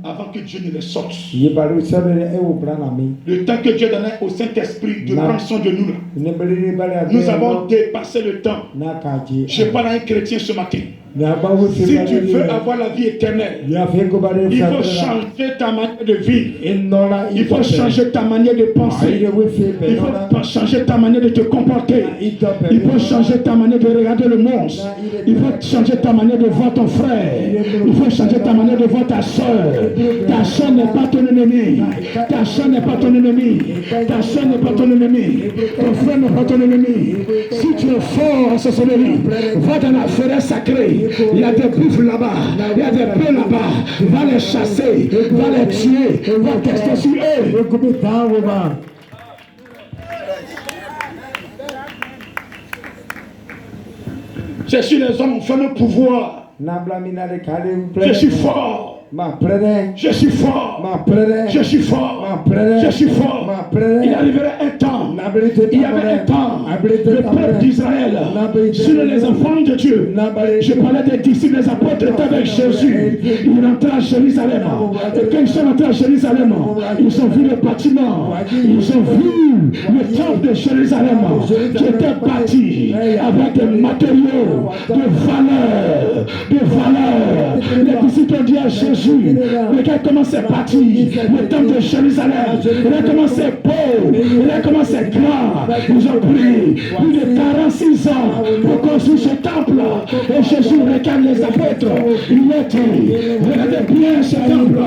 avant que Dieu ne les sorte. Le temps que Dieu donnait au Saint-Esprit de prendre soin de nous. Nous avons dépassé le temps. Je parle à un chrétien ce matin. Si tu veux avoir la vie éternelle, il faut changer ta manière de vivre. Il faut changer ta manière de penser. Il faut changer ta manière de te comporter. Il faut changer ta manière de regarder le monde. Il faut changer ta manière de voir ton frère. Il faut changer ta manière de voir ta soeur. Ta soeur n'est pas ton ennemi. Ta soeur n'est pas ton ennemi. Ta soeur n'est pas ton ennemi. Ton frère n'est pas ton ennemi. Si tu es fort en sorcellerie, va dans la forêt sacrée. Il y a des buffles là-bas, il y a des bœufs là-bas. Va les chasser, va les tuer, va tester sur eux. Je suis les hommes qui ont le pouvoir. Je suis fort. Je suis fort. Je suis fort. Je suis fort. Il arriverait un temps. Il y avait un temps. Le peuple d'Israël, sur les enfants de Dieu. Je parlais des disciples, les apôtres étaient avec Jésus. Ils rentraient à Jérusalem. Et quand ils sont rentrés à Jérusalem, ils ont vu le bâtiment. Ils ont vu le temple de Jérusalem qui était bâti avec des matériaux de valeur. Les disciples ont dit à Jésus, regarde comment c'est bâti, le temple de Jérusalem. Regarde comment c'est beau, regarde comment c'est grand. Ils ont pris plus de 46 ans pour construire ce temple. Et Jésus regarde les apôtres. Il a dit, regardez bien ce temple.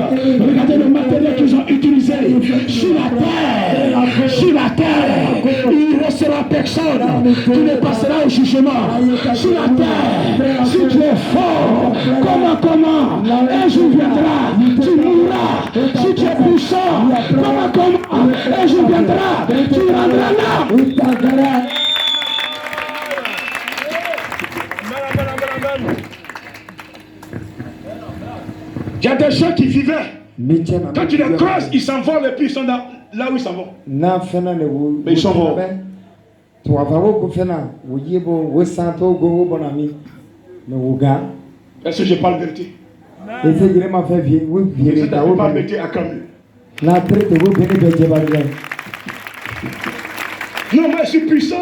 Regardez le matériel qu'ils ont utilisé. Sur la terre, il ne restera personne qui ne passera au jugement. Sur la terre, si tu es fort, comment, un jour viendra, tu mourras. Si tu es puissant, comment, un jour viendra, tu rendras là. Il y a des gens qui vivaient. Quand tu les creuses, ils s'envolent et puis ils sont là où ils s'en vont. Mais ils sont morts. Est-ce que je parle vérité? Vous n'avez pas métier à Camus. Non, moi je suis puissant.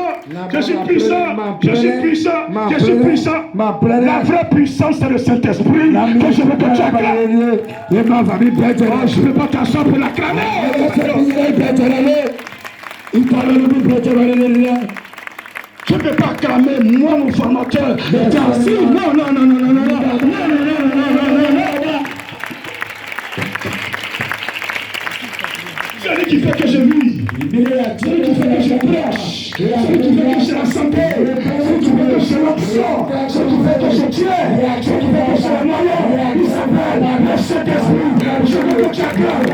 Je suis puissant. Je suis puissant. Je suis puissant. La vraie puissance, c'est le Saint-Esprit que je veux que tu acclames. Je ne veux pas t'asseoir pour l'acclamer. Je ne peux pas acclamer, moi, mon formateur. Non. C'est lui qui fait que je vis. C'est lui qui fait que je prêche. C'est lui qui fait que j'ai la santé. C'est lui qui fait que j'ai l'option. C'est lui qui fait que je tiens. C'est lui qui fait que j'ai la moyenne. Il s'appelle le Saint-Esprit. Je veux que tu acclames.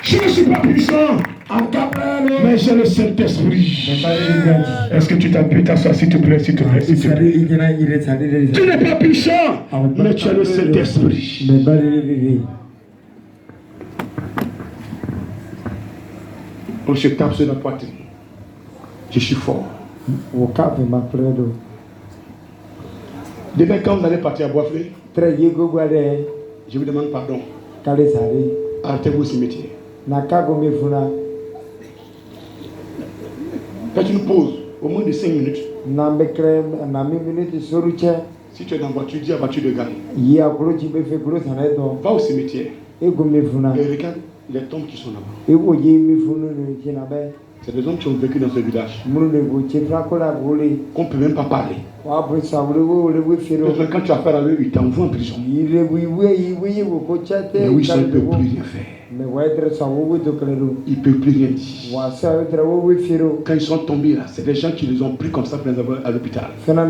Je ne suis pas puissant, mais j'ai le Saint-Esprit. Est-ce que tu t'appuies t'asseoir, s'il te plaît, s'il te plaît, s'il te plaît. Tu n'es pas puissant, mais tu as le Saint-Esprit. On se tape sur la poitrine. Je suis fort. Demain, quand vous allez partir à Boisflé, je vous demande pardon. Arrêtez-vous au cimetière. Quand tu nous poses au moins de 5 minutes, si tu es dans la voiture, dis à la voiture de gagner. Va au cimetière et regarde les tombes qui sont là-bas. C'est des hommes qui ont vécu dans ce village, qu'on ne peut même pas parler. Quand tu as affaire à eux, ils t'envoient en prison. Mais oui, ça ne peut plus rien faire. Ils ne peuvent plus rien dire. Quand ils sont tombés là, c'est des gens qui les ont pris comme ça pour les avoir à l'hôpital. Pourtant,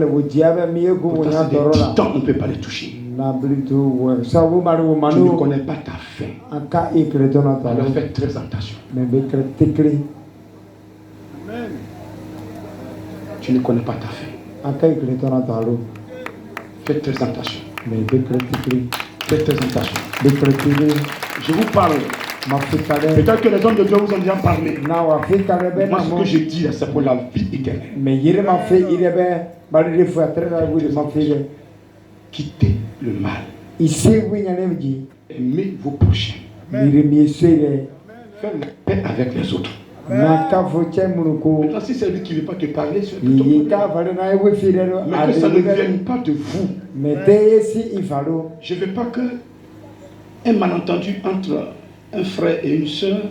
c'est des titans, on ne peut pas les toucher. Tu ne connais pas ta fin. Alors fais très attention. Tu ne connais pas ta fin. Faites très attention. Faites très attention. Je vous parle. Peut-être que les hommes de Dieu vous ont déjà parlé. Moi, ce que je dis, c'est pour la vie éternelle. Quittez le mal. Aimez vos prochains. Faites la paix avec les autres. Maintenant, si c'est lui qui ne veut pas te parler, c'est plutôt mais que ça ne vienne pas de vous. Je ne veux pas qu'un malentendu entre un frère et une soeur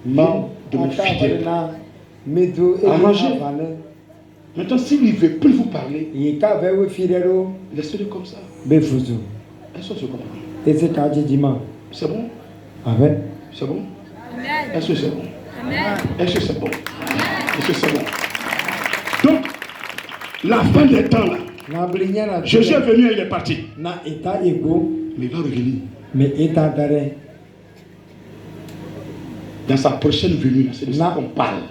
vienne de me fidèle. Arrangez. Maintenant, s'il ne veut plus vous parler, laissez-le comme ça. Est-ce que je comprends? C'est bon? Amen. C'est bon? Est-ce que c'est bon? Est-ce que c'est bon? Est-ce que c'est bon? Donc, la fin des temps là, Jésus est venu et il est parti. Mais il va revenir. Dans sa prochaine venue, c'est de ça qu'on parle.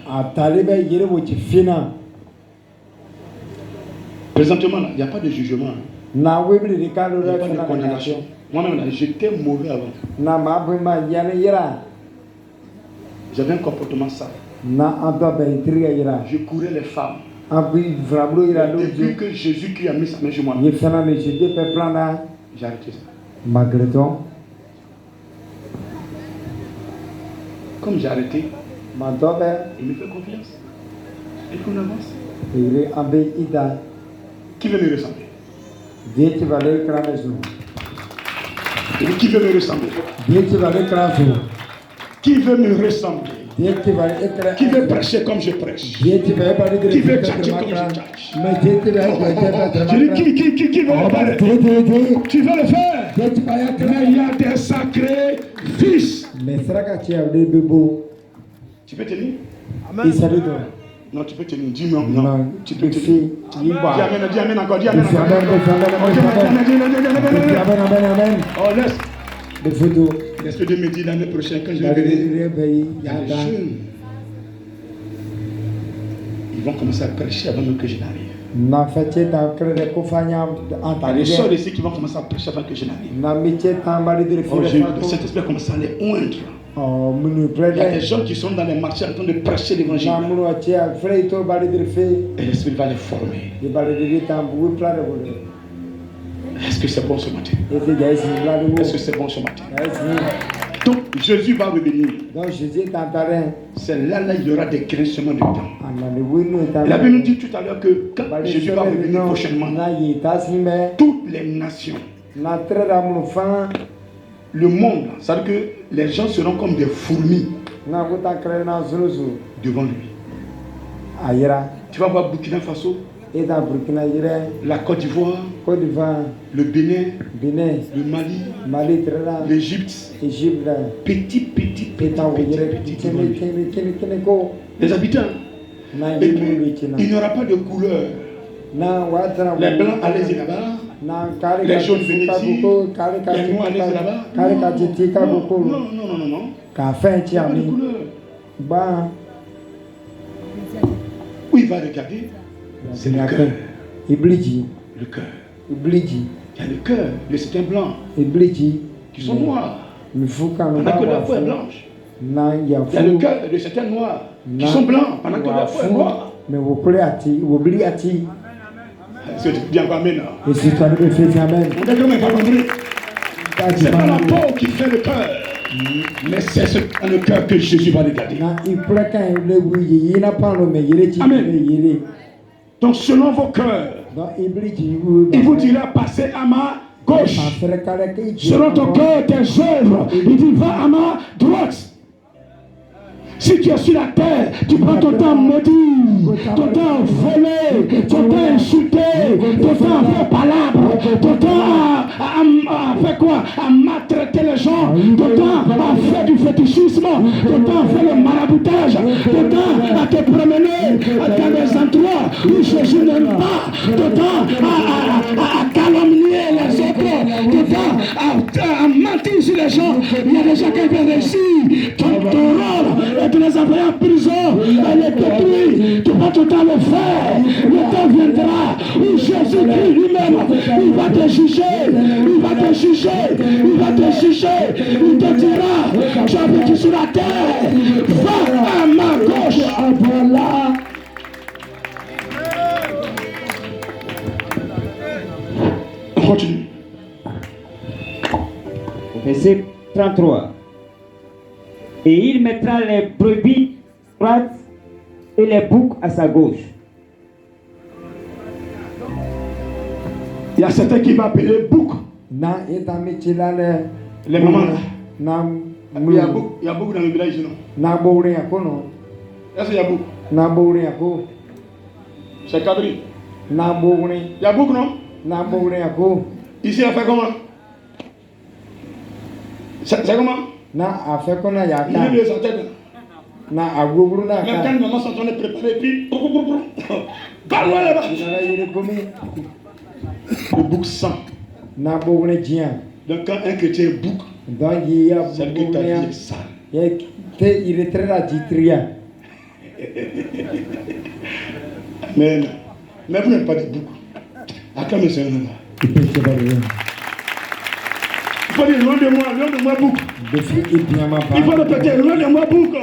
Présentement, il n'y a pas de jugement. Il n'y a pas de condamnation. Moi-même, j'étais mauvais avant. J'avais un comportement sale. Je courais les femmes. Depuis que Jésus-Christ a mis sa main sur moi, j'ai arrêté ça. Comme j'ai arrêté, il me fait confiance. Et qu'on avance. Qui veut me ressembler? Qui veut me ressembler? Qui veut me ressembler? Qui veut prêcher comme je prêche? Qui veut tchatcher comme je tchatche? Je dis qui veut le faire? Tu veux le faire? Mais il y a des sacrés fils. Tu peux tenir? Non, tu peux tenir. Dis-moi. Non, tu peux tenir. Dis amen encore. Dis amen encore. Oh, laisse. Laisse Dieu me dire l'année prochaine, quand je vais venir, il y a des jeunes. Ils vont commencer à prêcher avant même que je n'arrive. Il y a des soeurs ici qui vont commencer à prêcher avant que je n'arrive. Oh, le Saint-Esprit commence à les oindre. Il y a des gens qui sont dans les marchés en train de prêcher l'évangile. Et l'Esprit va les former. Est-ce que c'est bon ce matin? Est-ce que c'est bon ce matin? Donc Jésus va revenir. C'est là il y aura des grincements de dents. La Bible nous dit tout à l'heure que quand Jésus va revenir prochainement, toutes les nations, le monde, c'est-à-dire que les gens seront comme des fourmis devant lui. Tu vas voir Burkina Faso, la Côte d'Ivoire, le Bénin, le Mali, l'Égypte, petit. Les habitants. Et il n'y aura pas de couleur. Les blancs allaient là-bas, les jaunes venaient ici, les noirs allaient là-bas. Non. Pas de couleur. Où il va regarder? C'est le cœur. Le cœur. Il y a le cœur de certains blancs qui sont noirs. On n'a que la peau est blanche. Il y a le cœur de certains noirs qui sont blancs pendant que la peau est noire. Est-ce que tu peux dire amen? C'est pas la peau qui fait le cœur, mais c'est dans le cœur que Jésus va regarder. Amen. Donc selon vos cœurs, il vous dira passez à ma gauche. Selon ton cœur, tes œuvres, il dit va à ma droite. Si tu es sur la terre, tu prends ton temps maudit, ton temps volé, ton temps insulté, ton temps à faire palabre, ton temps à faire quoi? À maltraiter les gens, ton temps à faire du fétichisme, ton temps à faire le maraboutage, ton temps à te promener dans des endroits où Jésus n'aime pas, ton temps à calomnier les autres, ton temps à mentir sur les gens. Il y a des gens qui veulent réussir. Ton rôle est de les envoyer en prison et les détruire. Tu vas tout le temps le faire. Le temps viendra où Jésus-Christ lui-même, il va te juger. Il va te juger. Il va te juger. Il te dira, tu as vécu sur la terre. Va à ma gauche. Voilà. On continue. Verset 33. Et il mettra les brebis droite et les boucs à sa gauche. Il y a certains qui vont appeler bouc. Les mamans là. Il y a beaucoup dans le village, non? Est-ce qu'il y a beaucoup? C'est Cabri. Il y a beaucoup, non? Ici, on fait comment? C'est comment? Il est de sa tête. Même quand les mamans sont en train de préparer, puis parle-moi là-bas. Le bouc sang. Donc quand un chrétien est bouc, c'est que ta vie est sale. Mais vous n'êtes pas des boucs. À quand me c'est il faut dire loin de moi bouc. Il faut répéter loin de moi bouc.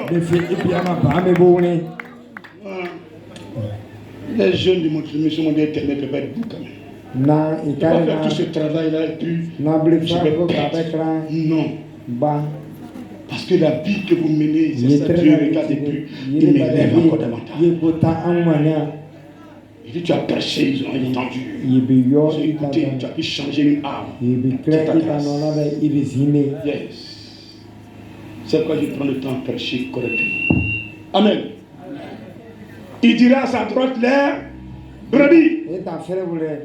Les jeunes de mon mission mondiale éternelle ne peuvent pas être bouc quand même. Il ne faut pas faire tout ce travail-là et puis je vais perdre. Non. Parce que la vie que vous menez, c'est ça que Dieu regarde et puis il m'élève encore davantage. Il dit, tu as prêché, ils ont entendu. Ils ont écouté, tu as pu changer une âme. C'est ta grâce. Yes. C'est pourquoi je prends le temps de prêcher correctement. Amen. Il dira à sa droite l'air. Brebis.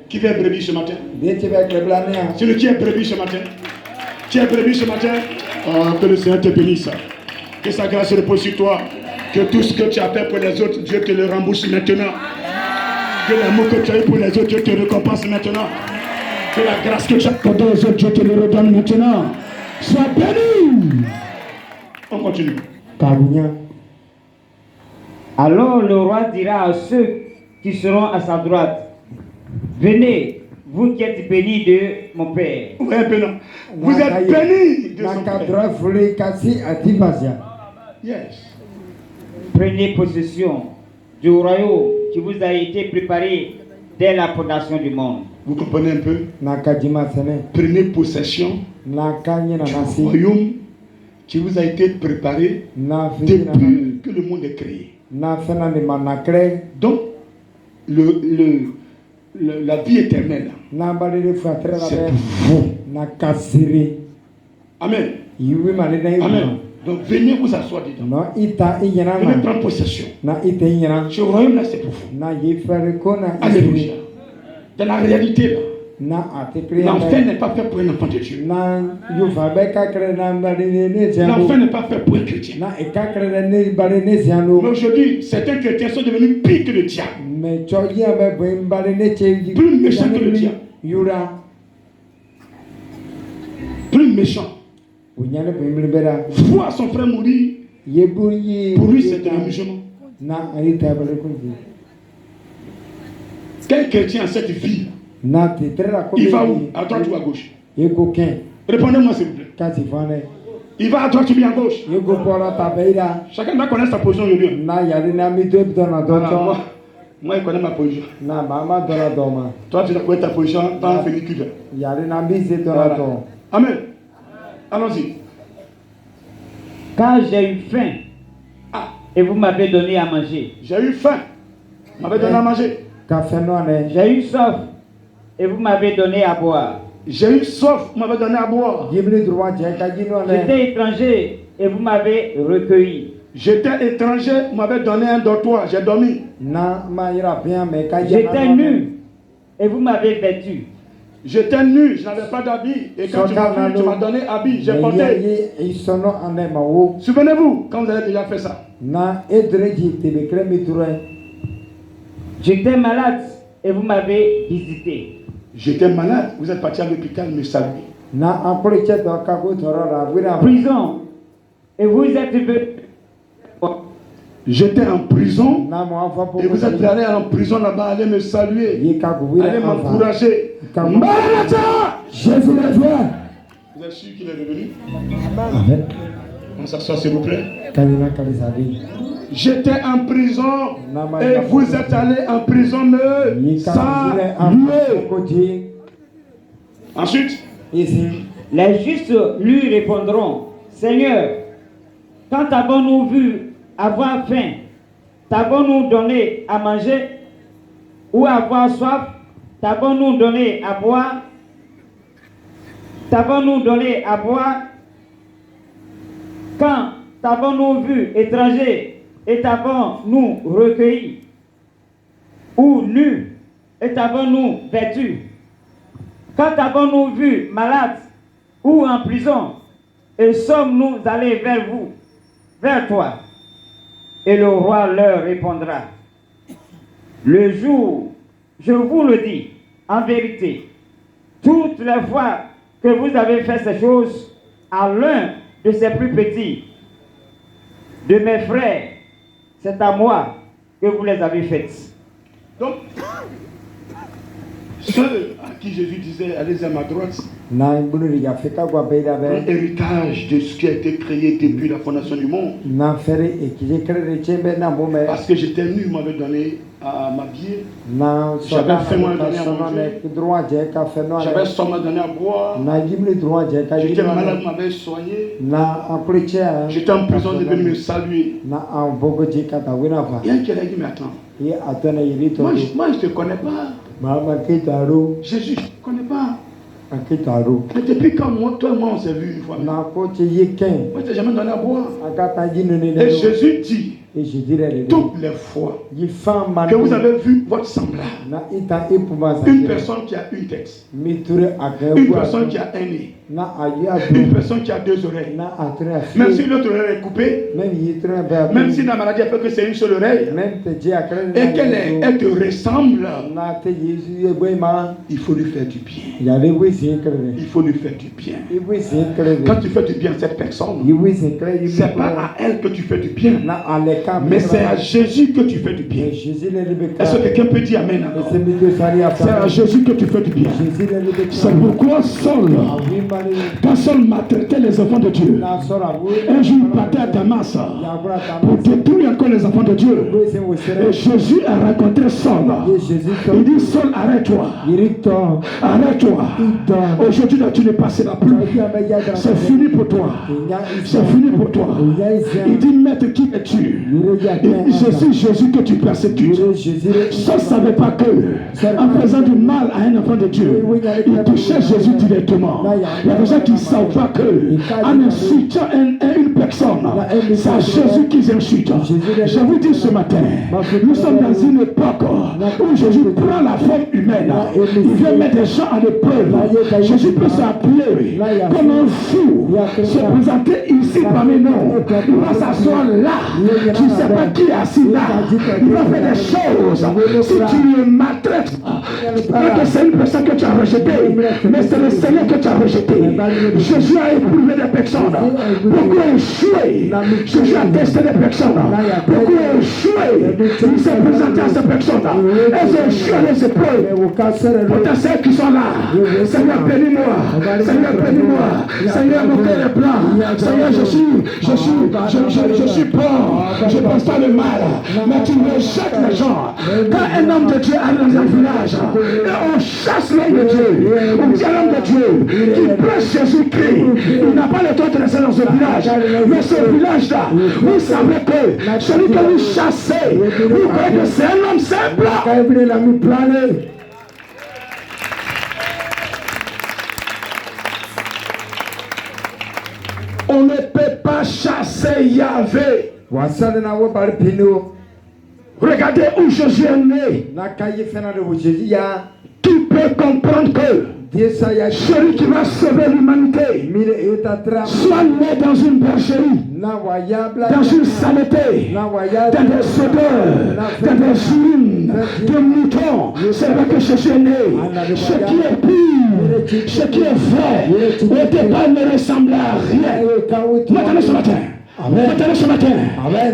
Qui fait brebis ce matin? Celui qui est brebis ce matin. Qui est brebis ce matin? Que le Seigneur te bénisse. Que sa grâce repose sur toi. Que tout ce que tu as fait pour les autres, Dieu te le rembourse maintenant. Que l'amour que tu as eu pour les autres, Dieu te récompense maintenant. Que la grâce que tu as accordée aux autres, Dieu te le redonne maintenant. Sois béni. On continue. Alors le roi dira à ceux qui seront à sa droite, venez, vous qui êtes bénis de mon Père. Vous êtes bénis de son Père. Yes. Prenez possession du royaume qui vous a été préparé dès la fondation du monde. Vous comprenez un peu? Prenez possession du royaume qui vous a été préparé depuis que le monde est créé. Donc, la vie éternelle, c'est pour vous. Amen. Amen. Donc venez vous asseoir dedans. Venez prendre possession. Ce royaume-là, c'est pour vous. Alléluia. Dans la réalité, là, l'enfer n'est pas fait pour un enfant de Dieu. L'enfer n'est pas fait pour un chrétien. Mais aujourd'hui, certains chrétiens sont devenus pires que le diable. Plus méchants que le diable. Plus méchants. Voir son frère mourir, pour lui c'est un amusement. Quel chrétien a cette vie? Il va où? À droite ou à gauche? Répondez-moi s'il vous plaît. Il va à droite ou bien à gauche? Chacun doit connaître sa position aujourd'hui. Moi, je connais ma position. Toi, tu dois connaître ta position dans le félicule. Voilà. Amen. Allons-y. Car j'ai eu faim et vous m'avez donné à manger. J'ai eu faim. Vous m'avez donné à manger. J'ai eu soif et vous m'avez donné à boire. J'ai eu soif, vous m'avez donné à boire. J'étais étranger et vous m'avez recueilli. J'étais étranger, vous m'avez donné un dortoir, j'ai dormi. J'étais nu et vous m'avez vêtu. J'étais nu, je n'avais pas d'habit. Et quand tu m'as donné habit, j'ai porté. Souvenez-vous, quand vous avez déjà fait ça. J'étais malade et vous m'avez visité. J'étais malade, vous êtes parti à l'hôpital me saluer. Prison. Et vous êtes venu. J'étais en prison et vous êtes allé en prison là-bas, allez me saluer, allez m'encourager. Jésus la joie. Vous êtes sûr qu'il est revenu? Amen. On s'assoit s'il vous plaît. J'étais en prison et vous êtes allé en prison me saluer. Ensuite, les justes lui répondront, Seigneur, quand avons-nous vu avoir faim, t'avons-nous donné à manger, ou avoir soif, t'avons-nous donné à boire, t'avons-nous donné à boire, quand t'avons-nous vu étranger et t'avons-nous recueilli, ou nu et t'avons-nous vêtu, quand t'avons-nous vu malade ou en prison, et sommes-nous allés vers vous, vers toi? Et le roi leur répondra, le jour, je vous le dis, en vérité, toutes les fois que vous avez fait ces choses à l'un de ces plus petits, de mes frères, c'est à moi que vous les avez faites. Donc, ceux à qui Jésus disait, allez à ma droite, un héritage de ce qui a été créé depuis la fondation du monde. Parce que j'étais venu, il m'avait donné à m'habiller. J'avais faim, m'avait donné à manger. J'avais soif, m'avait donné à boire. J'étais malade, m'avait soigné. J'étais en prison, il devait me saluer. Il y a un qui a dit, mais attends. Moi, je ne te connais pas. Jésus, je ne te connais pas. Mais depuis quand toi et moi on s'est vu une fois? Moi je t'ai jamais donné à boire. Et Jésus dit, toutes les fois que vous avez vu votre semblable, une personne qui a une tête, une personne qui a un nez, une personne qui a deux oreilles, même si l'autre oreille est coupée, même si la maladie a fait que c'est une seule oreille, et qu'elle te ressemble, il faut lui faire du bien. Il faut lui faire du bien. Quand tu fais du bien à cette personne, c'est pas à elle que tu fais du bien, mais c'est à Jésus que tu fais du bien. Est-ce que quelqu'un peut dire Amen? C'est à Jésus que tu fais du bien. C'est pourquoi Saul, quand Saul maltraitait les enfants de Dieu, un jour il partait à Damas pour détruire encore les enfants de Dieu. Et Jésus a rencontré Saul. Il dit, Saul, arrête-toi. Arrête-toi. Aujourd'hui, tu ne passeras plus. C'est fini pour toi. C'est fini pour toi. Il dit, maître, qui es-tu? Je suis Jésus que tu persécutes. Saul ne savait pas que, en faisant du mal à un enfant de Dieu, il touchait Jésus directement. Il y a des gens qui ne savent pas que, en insultant une personne, c'est à Jésus qu'ils insultent. Je vous dis ce matin, nous sommes dans une époque où Jésus prend la forme humaine. Il vient mettre des gens à l'épreuve. Jésus peut s'appeler comme un fou, se présenter ici parmi nous. Il va s'asseoir là. Tu ne sais pas qui est assis là. Il va faire des choses. Si tu le maltraites, que c'est une personne que tu as rejetée, mais c'est le Seigneur que tu as rejeté. Jésus a éprouvé des personnes. Beaucoup ont échoué. Jésus a testé des personnes. Beaucoup ont échoué. Il s'est présenté à ces personnes. Elles ont échoué les épreuves. Pourtant, celles qui sont là, Seigneur, bénis-moi. Seigneur, bénis-moi. Seigneur, mon cœur est plein. Seigneur, je suis pauvre. Je ne pense pas le mal. Mais tu rejettes les gens. Quand un homme de Dieu arrive dans un village, et on chasse l'homme de Dieu, on dit à l'homme de Dieu qui prêche Jésus-Christ, il n'a pas le droit de rester dans ce village. Mais ce village-là, vous savez que celui que vous chassez, vous croyez que c'est un homme simple. On ne peut pas chasser Yahvé. Regardez où Jésus est né. Qui peut comprendre que celui qui va sauver l'humanité soit né dans une bergerie, dans une saleté, dans des odeurs, dans des urines, des moutons. C'est là que Jésus est né. Ce qui est pur ce qui est vrai, au départ ne ressemble à rien. Maintenant ce matin, maintenant ce matin,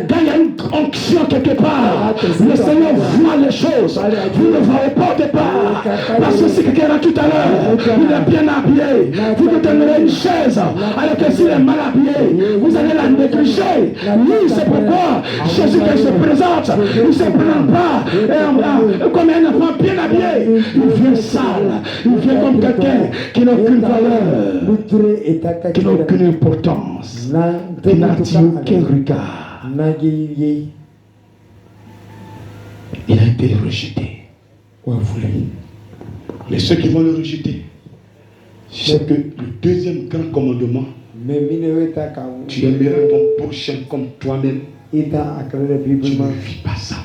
quand il y a une onction quelque part, le Seigneur voit les choses. Vous ne voyez pas au départ. Parce que si quelqu'un là tout à l'heure, il est bien habillé, vous lui donnerez une chaise. Alors que s'il est mal habillé, vous allez la négliger. Oui, c'est pourquoi Jésus quand il se présente, il ne se présente pas comme un enfant bien habillé. Il vient sale, il vient comme quelqu'un qui n'a aucune valeur, qui n'a aucune importance, qui n'a aucun regard. Il a été rejeté. Mais ceux qui vont le rejeter, c'est que le deuxième grand commandement, tu aimeras ton prochain comme toi-même. Tu ne vis pas ça.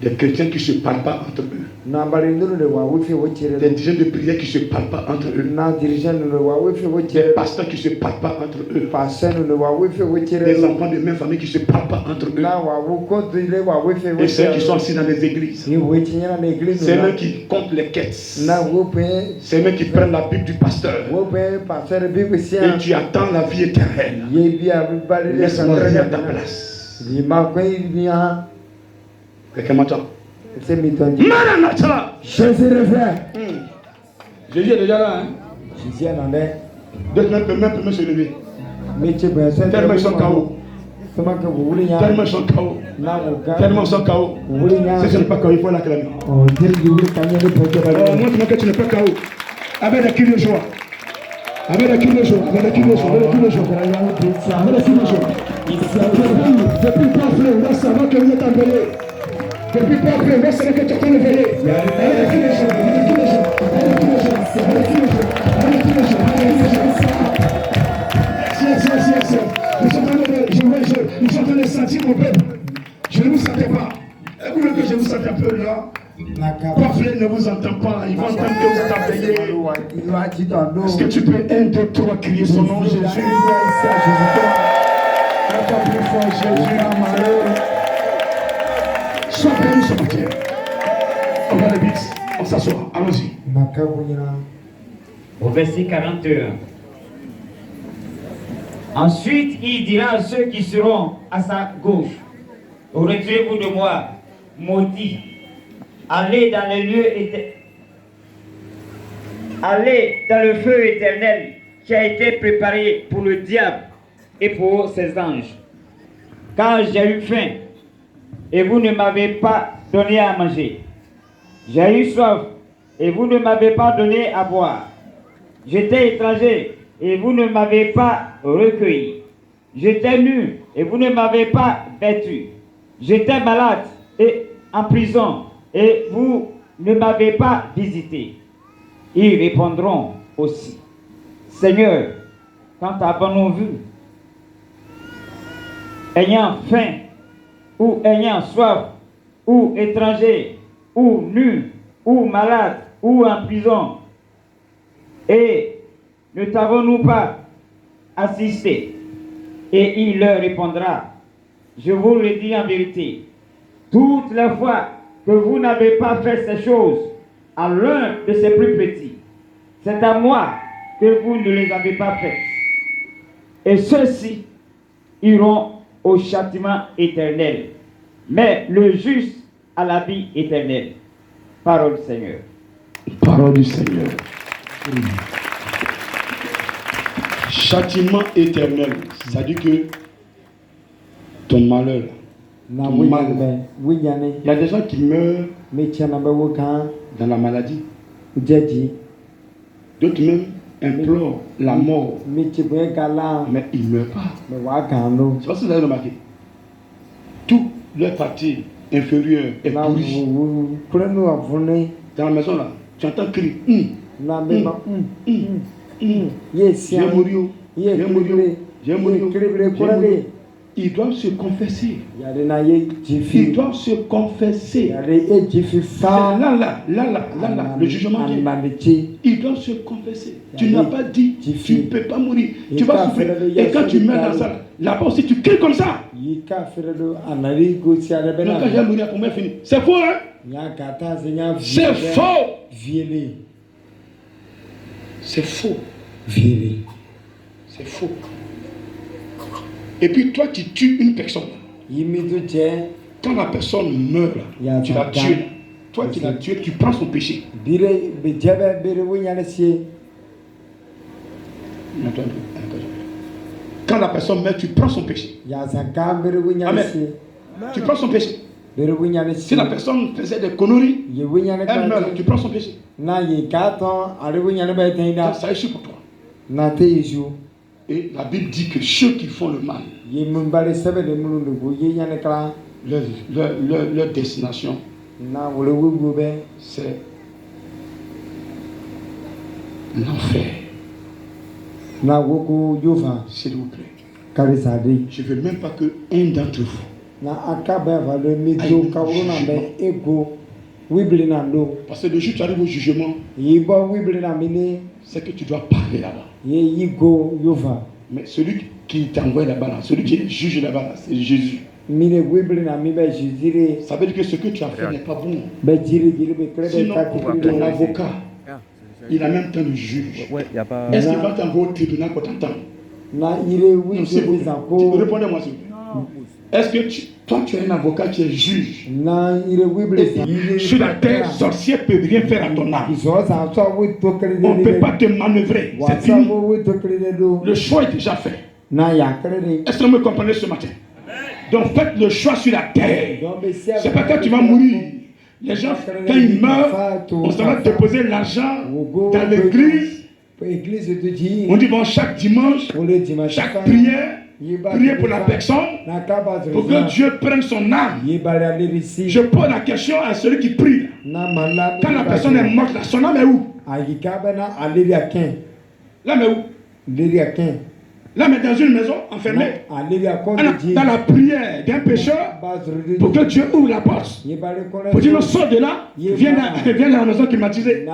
Des chrétiens qui ne se parlent pas entre eux. Des dirigeants de prière qui ne se parlent pas entre eux. Des pasteurs qui ne se parlent pas entre eux. Des enfants de même famille qui ne se parlent pas entre eux. Et ceux qui sont assis dans les églises. C'est eux qui comptent les quêtes. C'est eux qui prennent la Bible du pasteur. Et tu attends la vie éternelle. Laisse-moi venir à ta place. Quelqu'un m'entend? Maranatha! Jésus revient. Jésus est déjà là. Hein? Jésus est là. Deux semaines peut se lever. Tellement ils sont KO. Tellement ils sont KO. Tellement ils sont KO. Si ce n'est pas KO, il faut l'acclamer. Montre-moi que tu n'es pas KO. Avec des cris de joie. Avec des cris de joie. Avec des cris de joie. Avec des cris de joie. Avec des cris de joie. Depuis le pamphlet, on va savoir que vous êtes envoyé. Depuis le pamphlet, on va savoir que tu es en train de veiller. Avec des cris de joie. Avec des cris de joie. Avec des cris de joie. Avec des cris de joie. Avec des cris de joie. Avec des cris de joie. Nous sommes en train de sentir mon peuple. Je ne vous sentais pas. Vous voulez que je vous sente un peu là? Pamphlet ne vous entend pas. Ils vont entendre que vous êtes envoyé. Est-ce que tu peux 1, 2, 3 crier son nom, Jésus? Encore plus fort, Jésus. Sois béni ce matin. On va le vite. On s'assoit. Allons-y. Au verset 41. Ensuite, il dira à ceux qui seront à sa gauche, retirez-vous de moi, maudits. Allez dans les lieux allez dans le feu éternel qui a été préparé pour le diable et pour ses anges. Car j'ai eu faim et vous ne m'avez pas donné à manger. J'ai eu soif et vous ne m'avez pas donné à boire. J'étais étranger et vous ne m'avez pas recueilli. J'étais nu et vous ne m'avez pas vêtu. J'étais malade et en prison et vous ne m'avez pas visité. Ils répondront aussi, Seigneur, quand avons-nous vu, ayant faim, ou ayant soif, ou étranger, ou nu, ou malade, ou en prison, et ne t'avons-nous pas assisté? Et il leur répondra, je vous le dis en vérité, toutes les fois que vous n'avez pas fait ces choses à l'un de ces plus petits, c'est à moi que vous ne les avez pas faites. Et ceux-ci iront au châtiment éternel, mais le juste à la vie éternelle. Parole du Seigneur. Parole du Seigneur. Châtiment éternel, ça dit que ton malheur, ton mal, il y a des gens qui meurent dans la maladie. D'autres même implorent la mort, mais ils ne meurent pas. C'est pas ce que vous avez remarqué. Tout leur partie inférieure est pourrie. Dans la maison là, tu entends crier. J'ai mouru. Ils doivent se confesser. Ils doivent se confesser. C'est là, le jugement vient. Ils doivent se confesser. Tu n'as pas dit, tu ne peux pas mourir. Tu vas souffrir. Et quand tu meurs dans ça, là-bas aussi, tu cries comme ça. Donc quand j'ai mouru, pour moi, fini. C'est faux, hein? C'est faux. C'est faux. C'est faux. Et puis toi, tu tues une personne. Quand la personne meurt, tu l'as tué. Toi qui l'as tué, tu prends son péché. Quand la personne meurt, tu prends son péché. Amen. Tu prends son péché. Si la personne faisait des conneries, elle meurt, tu prends son péché. Ça échoue pour toi. Et la Bible dit que ceux qui font le mal, leur destination, c'est l'enfer. S'il vous plaît. Je ne veux même pas que un d'entre vous parce que le jour où tu arrives au jugement, c'est que tu dois parler là-bas. Mais celui qui t'envoie là-bas, celui qui est juge là-bas, c'est Jésus. Ça veut dire que ce que tu as fait n'est pas bon. Sinon, ton avocat, il a même temps de juge. Est-ce qu'il va t'envoyer au tribunal pour t'entendre? Répondez-moi s'il vous plaît. Est-ce que toi tu es un avocat qui est juge? Sur la terre, sorcier ne peut rien faire à ton âme. On ne peut pas te manœuvrer. C'est fini. Le choix est déjà fait. Est-ce que vous me comprenez ce matin? Donc faites le choix sur la terre. C'est pas quand tu vas mourir. Les gens, quand ils meurent, on s'en va déposer l'argent dans l'église. On dit bon, chaque dimanche, chaque prière, priez pour la personne pour que Dieu prenne son âme. Je pose la question à celui qui prie. Quand la personne est morte, son âme est où? L'âme est où? L'âme est dans une maison enfermée. Dans la prière d'un pécheur pour que Dieu ouvre la porte. Pour dire, sors de là, viens dans la maison climatisée.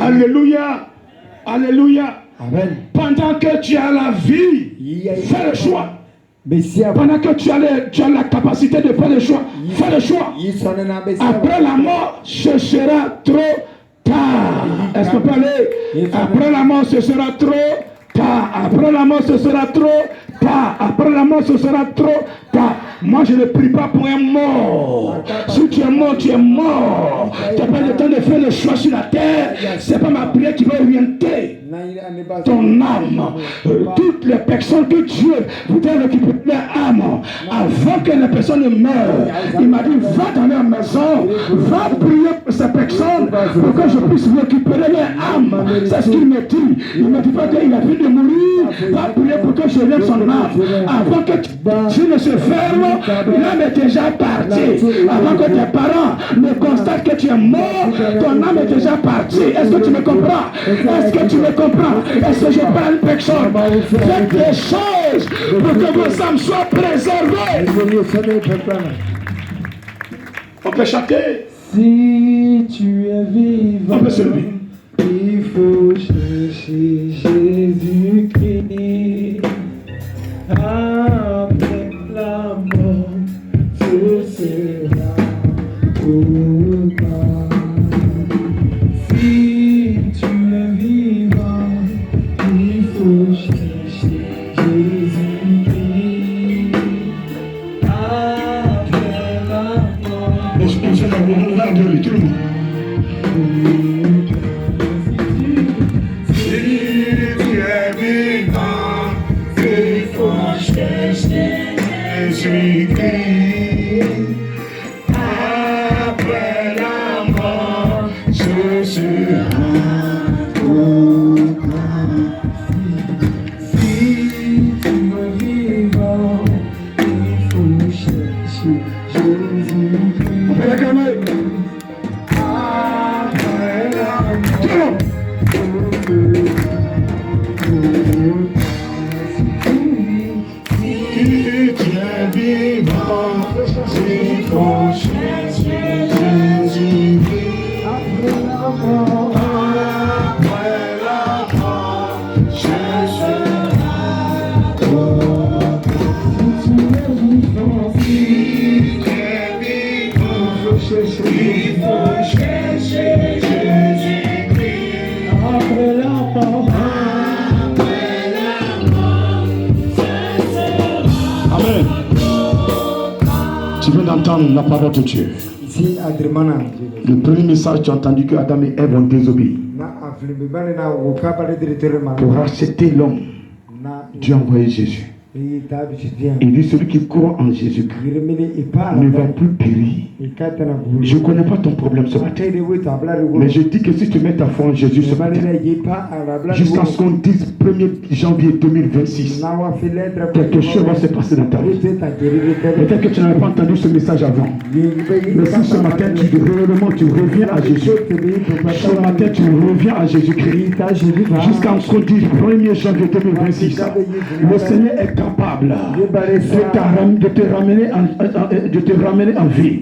Alléluia. Alléluia. Amen. Pendant que tu as la vie, fais le choix. Pendant que tu as la capacité de faire le choix, fais le choix. Après la mort, ce sera trop tard. Est-ce que vous parlez? Après la mort, ce sera trop tard. Après la mort, ce sera trop tard. Après la mort, ce sera trop tard. Moi, je ne prie pas pour un mort. Si tu es mort, tu es mort. Tu n'as pas le temps de faire le choix sur la terre. Ce n'est pas ma prière qui va orienter ton âme. Toutes les personnes que Dieu voudrait récupérer leur âme avant que les personnes ne meurent. Il m'a dit, va dans leur maison, va prier pour ces personnes pour que je puisse récupérer leur âme. C'est ce qu'il me dit. Il ne me dit pas qu'il a fini de mourir. Va prier pour que je lève son âme. Avant que Dieu ne se ferme, l'âme est déjà partie. Avant que tes parents ne constatent que tu es mort, ton âme est déjà partie. Est-ce que tu me comprends? Est-ce que tu me comprends? Est-ce que je parle personne? Faites des choses pour que vos âmes soient préservées. On peut chanter. Si tu es vivant, on peut se lever. Il faut chercher Jésus-Christ. Après la mort, ce sera tout temps. Si tu es vivant, il faut chercher Jésus-Christ. Après la mort, On se lève tout le monde. après la mort, ce sera tout temps. Si tu veux vivant, il faut chercher Jésus-Christ. Après la mort, entendre la parole de Dieu. Le premier message, tu as entendu que Adam et Ève ont désobéi. Pour racheter l'homme, Dieu a envoyé Jésus. Il dit celui qui croit en Jésus-Christ ne va plus périr. Je ne connais pas ton problème ce matin, mais je dis que si tu mets ta foi en Jésus ce matin, jusqu'à ce qu'on dise 1er janvier 2026, quelque chose va se passer dans ta vie. Peut-être que tu n'avais pas entendu ce message avant, mais si ce matin tu reviens à Jésus, ce matin tu reviens à Jésus-Christ, jusqu'à ce qu'on dise 1er janvier 2026, le Seigneur est capable de te ramener en vie.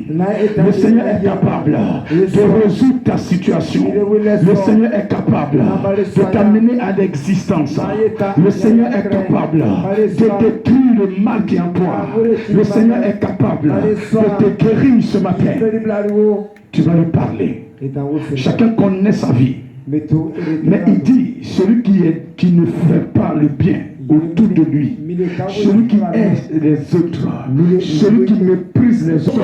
Le Seigneur est capable de résoudre ta situation. Le Seigneur est capable de t'amener à l'existence. Le Seigneur est capable de détruire le mal qui est en toi. Le Seigneur est capable de te guérir ce matin. Tu vas lui parler. Chacun connaît sa vie. Mais il dit, celui qui ne fait pas le bien autour de lui, celui qui aide les autres, celui qui méprise les autres.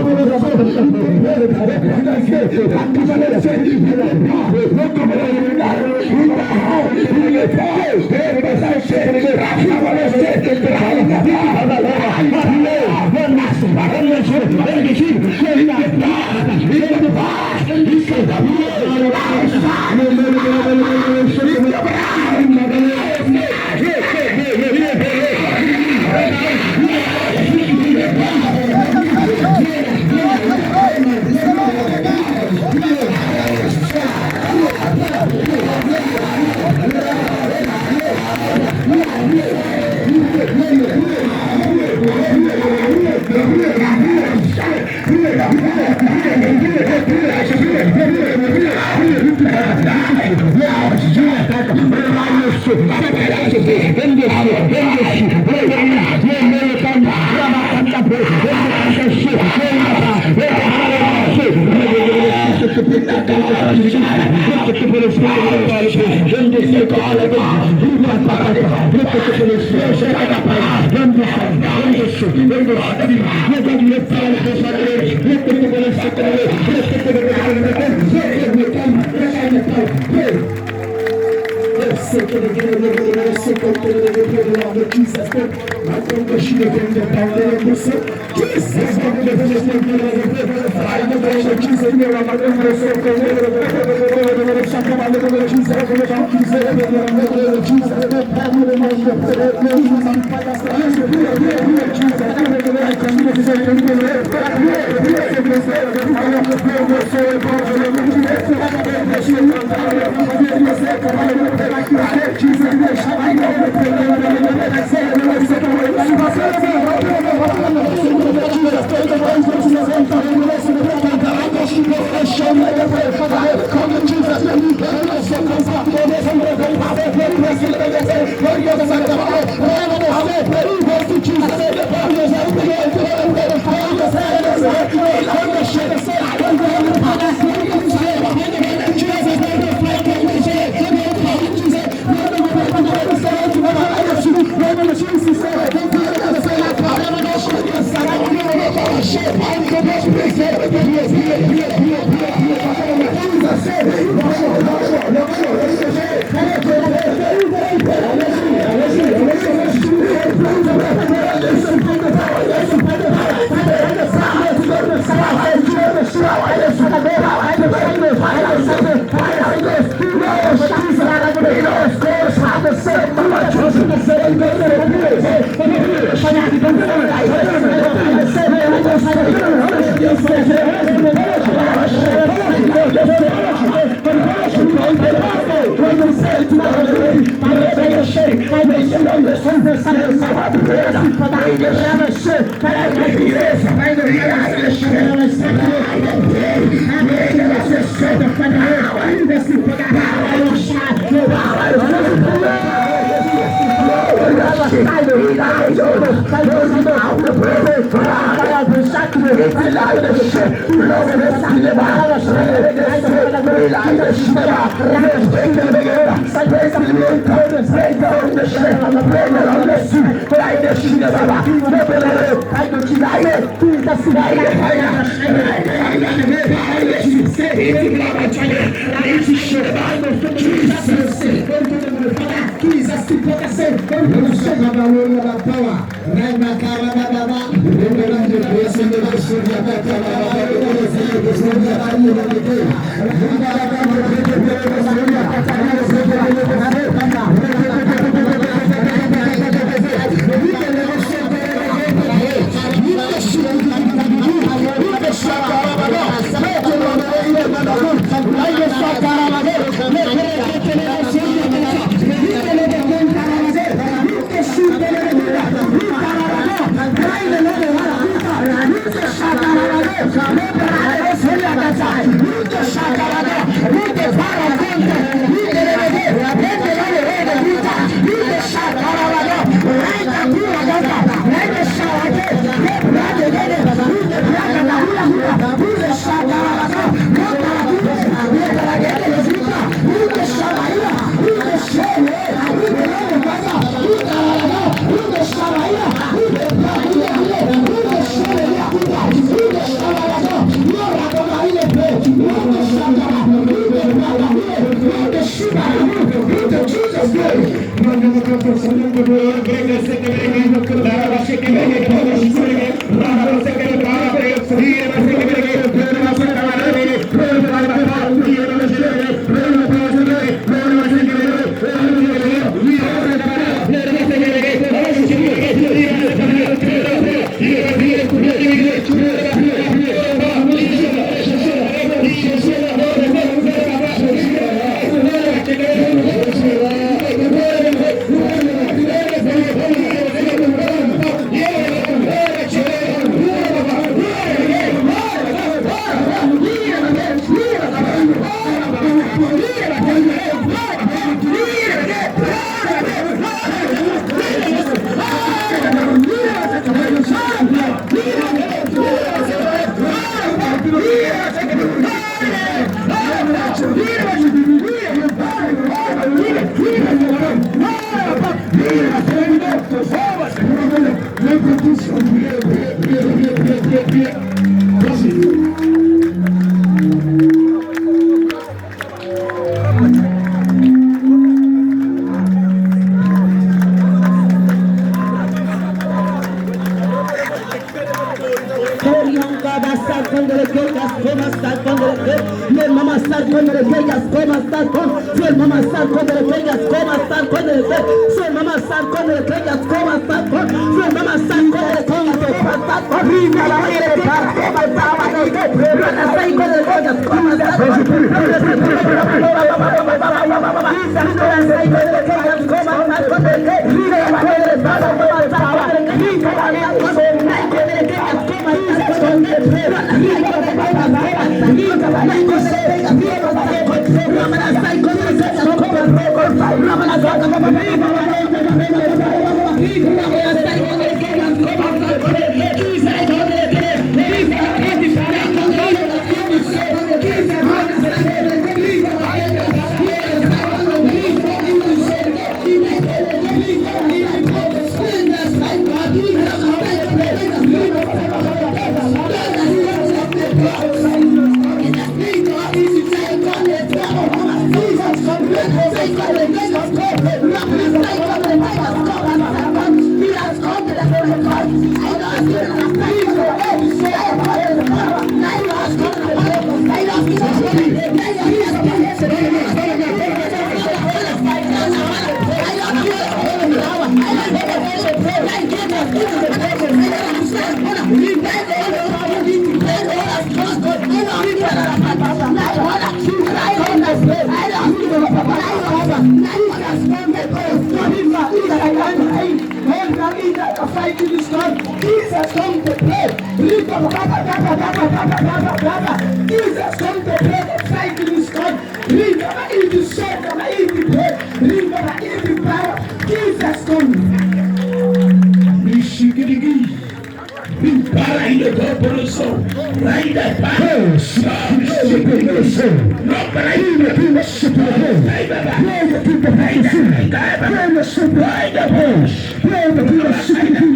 Pray the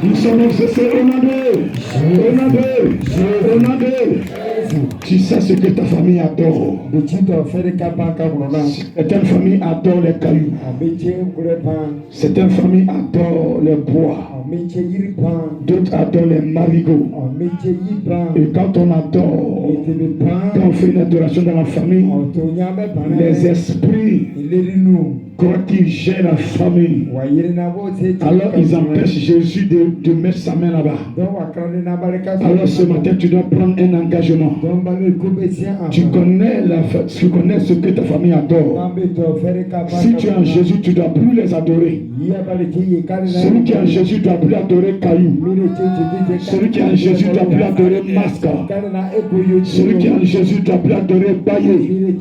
Nous sommes cessés Tu sais ce que ta famille adore. Certaines familles adorent les cailloux. Certaines familles adorent les bois. D'autres adorent les marigots. Et quand on adore, quand on fait une adoration dans la famille, les esprits croient qu'ils gèrent la famille. Alors ils empêchent Jésus de mettre sa main là-bas. Alors ce matin, tu dois prendre un engagement. Tu connais ce que ta famille adore. Si tu es en Jésus, tu ne dois plus les adorer. Celui qui est en Jésus doit plus adorer caillou. Celui qui est en Jésus doit plus adorer masque. Celui qui est en Jésus doit plus adorer baillé.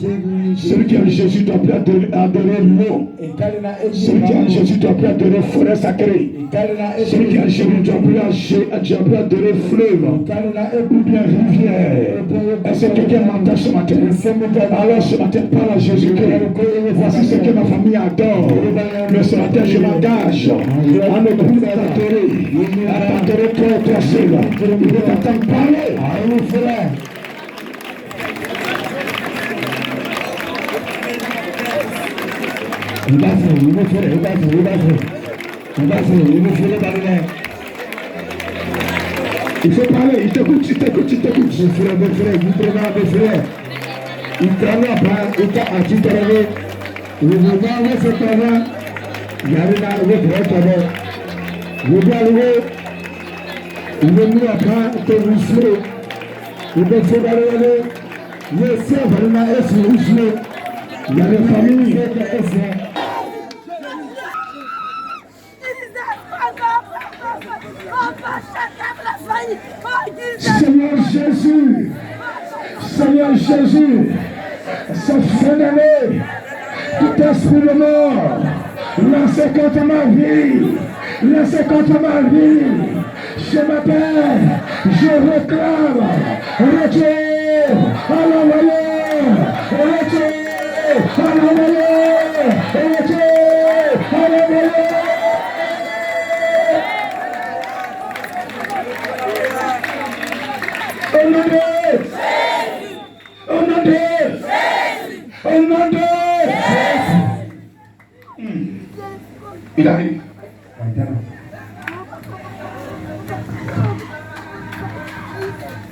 Celui qui est en Jésus doit plus adorer l'eau. Celui qui est en Jésus doit plus adorer forêt sacrée. Celui qui est en Jésus doit plus adorer fleuve ou bien rivière. Est-ce que quelqu'un m'entend ce matin? Alors ce matin, parle à Jésus-Christ. Voici ce que ma famille adore. Mais ce matin, je m'engage à ne plus t'adorer. À t'adorer toi seul. Il veut t'entendre parler. Il faut parler, il t'écoute. Mon frère, vous prenez mes frères. Il travaille pas, il t'a attiré. Vous voyez ce travail. Il y a un autre travail. Vous voyez, il veut nous apprendre que vous serez. Il veut se balayer. Il y a ces valeurs et ce rouge. Il y a les familles qui sont Seigneur Jésus, cette fin d'année, tout esprit de mort, lancez contre ma vie, je m'appelle, je réclame, retour à l'envoyeur, retour à l'envoyeur, retour à l'envoyeur. Il arrive.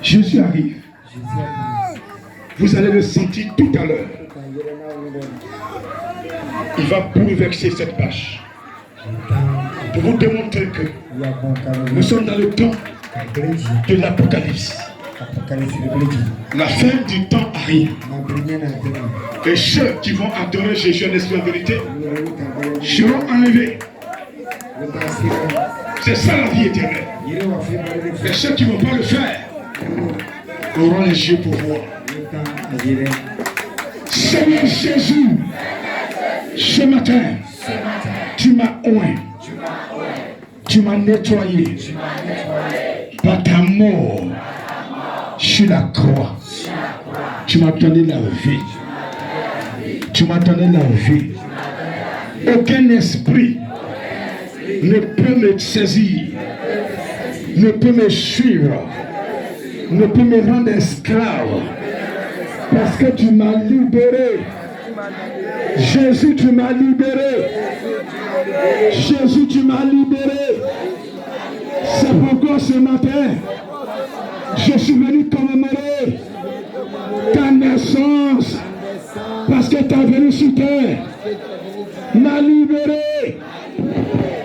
Jésus arrive. Vous allez le sentir tout à l'heure. Il va bouleverser cette page. Pour vous démontrer que nous sommes dans le temps de l'Apocalypse. La fin du temps arrive. Et ceux qui vont adorer Jésus en esprit en vérité seront enlevés. C'est ça la vie éternelle. Et ceux qui ne vont pas le faire auront les yeux pour voir. Seigneur Jésus, ce matin, tu m'as oint. Tu m'as nettoyé par ta mort sur la croix. Tu m'as donné la vie. Tu m'as donné la vie. Aucun esprit ne peut me saisir, ne peut me suivre, ne peut me rendre esclave. Parce que tu m'as libéré. Jésus, tu m'as libéré. Jésus, tu m'as libéré. C'est pourquoi ce matin, je suis venu commémorer ta naissance. Parce que ta venue sur terre m'a libéré.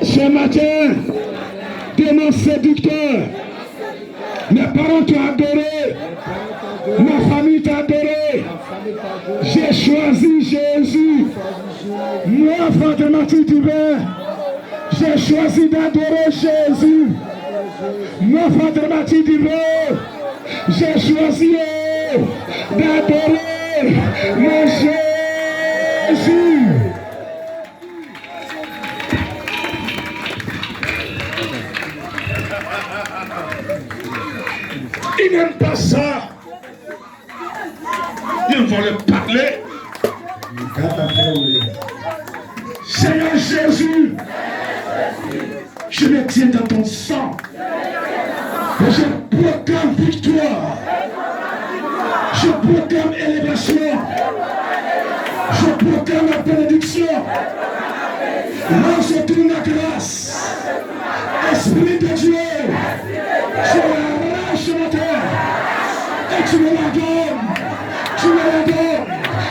Ce matin, de mon séducteur, mes parents t'ont adoré. Ma famille t'a adoré. J'ai choisi Jésus. Moi, enfant de Matthieu divin, j'ai choisi d'adorer Jésus. Moi, enfant de Matthieu divin, j'ai choisi d'adorer mon Jésus. Ils n'aiment pas ça. Ils vont le parler. Seigneur Jésus, je me tiens dans ton sang. Et je proclame victoire. Je proclame élévation. Je proclame la bénédiction. Lance-toi la grâce. Esprit de Dieu, je l'arrache ma terre. Et tu me la donnes. Tu me la donnes.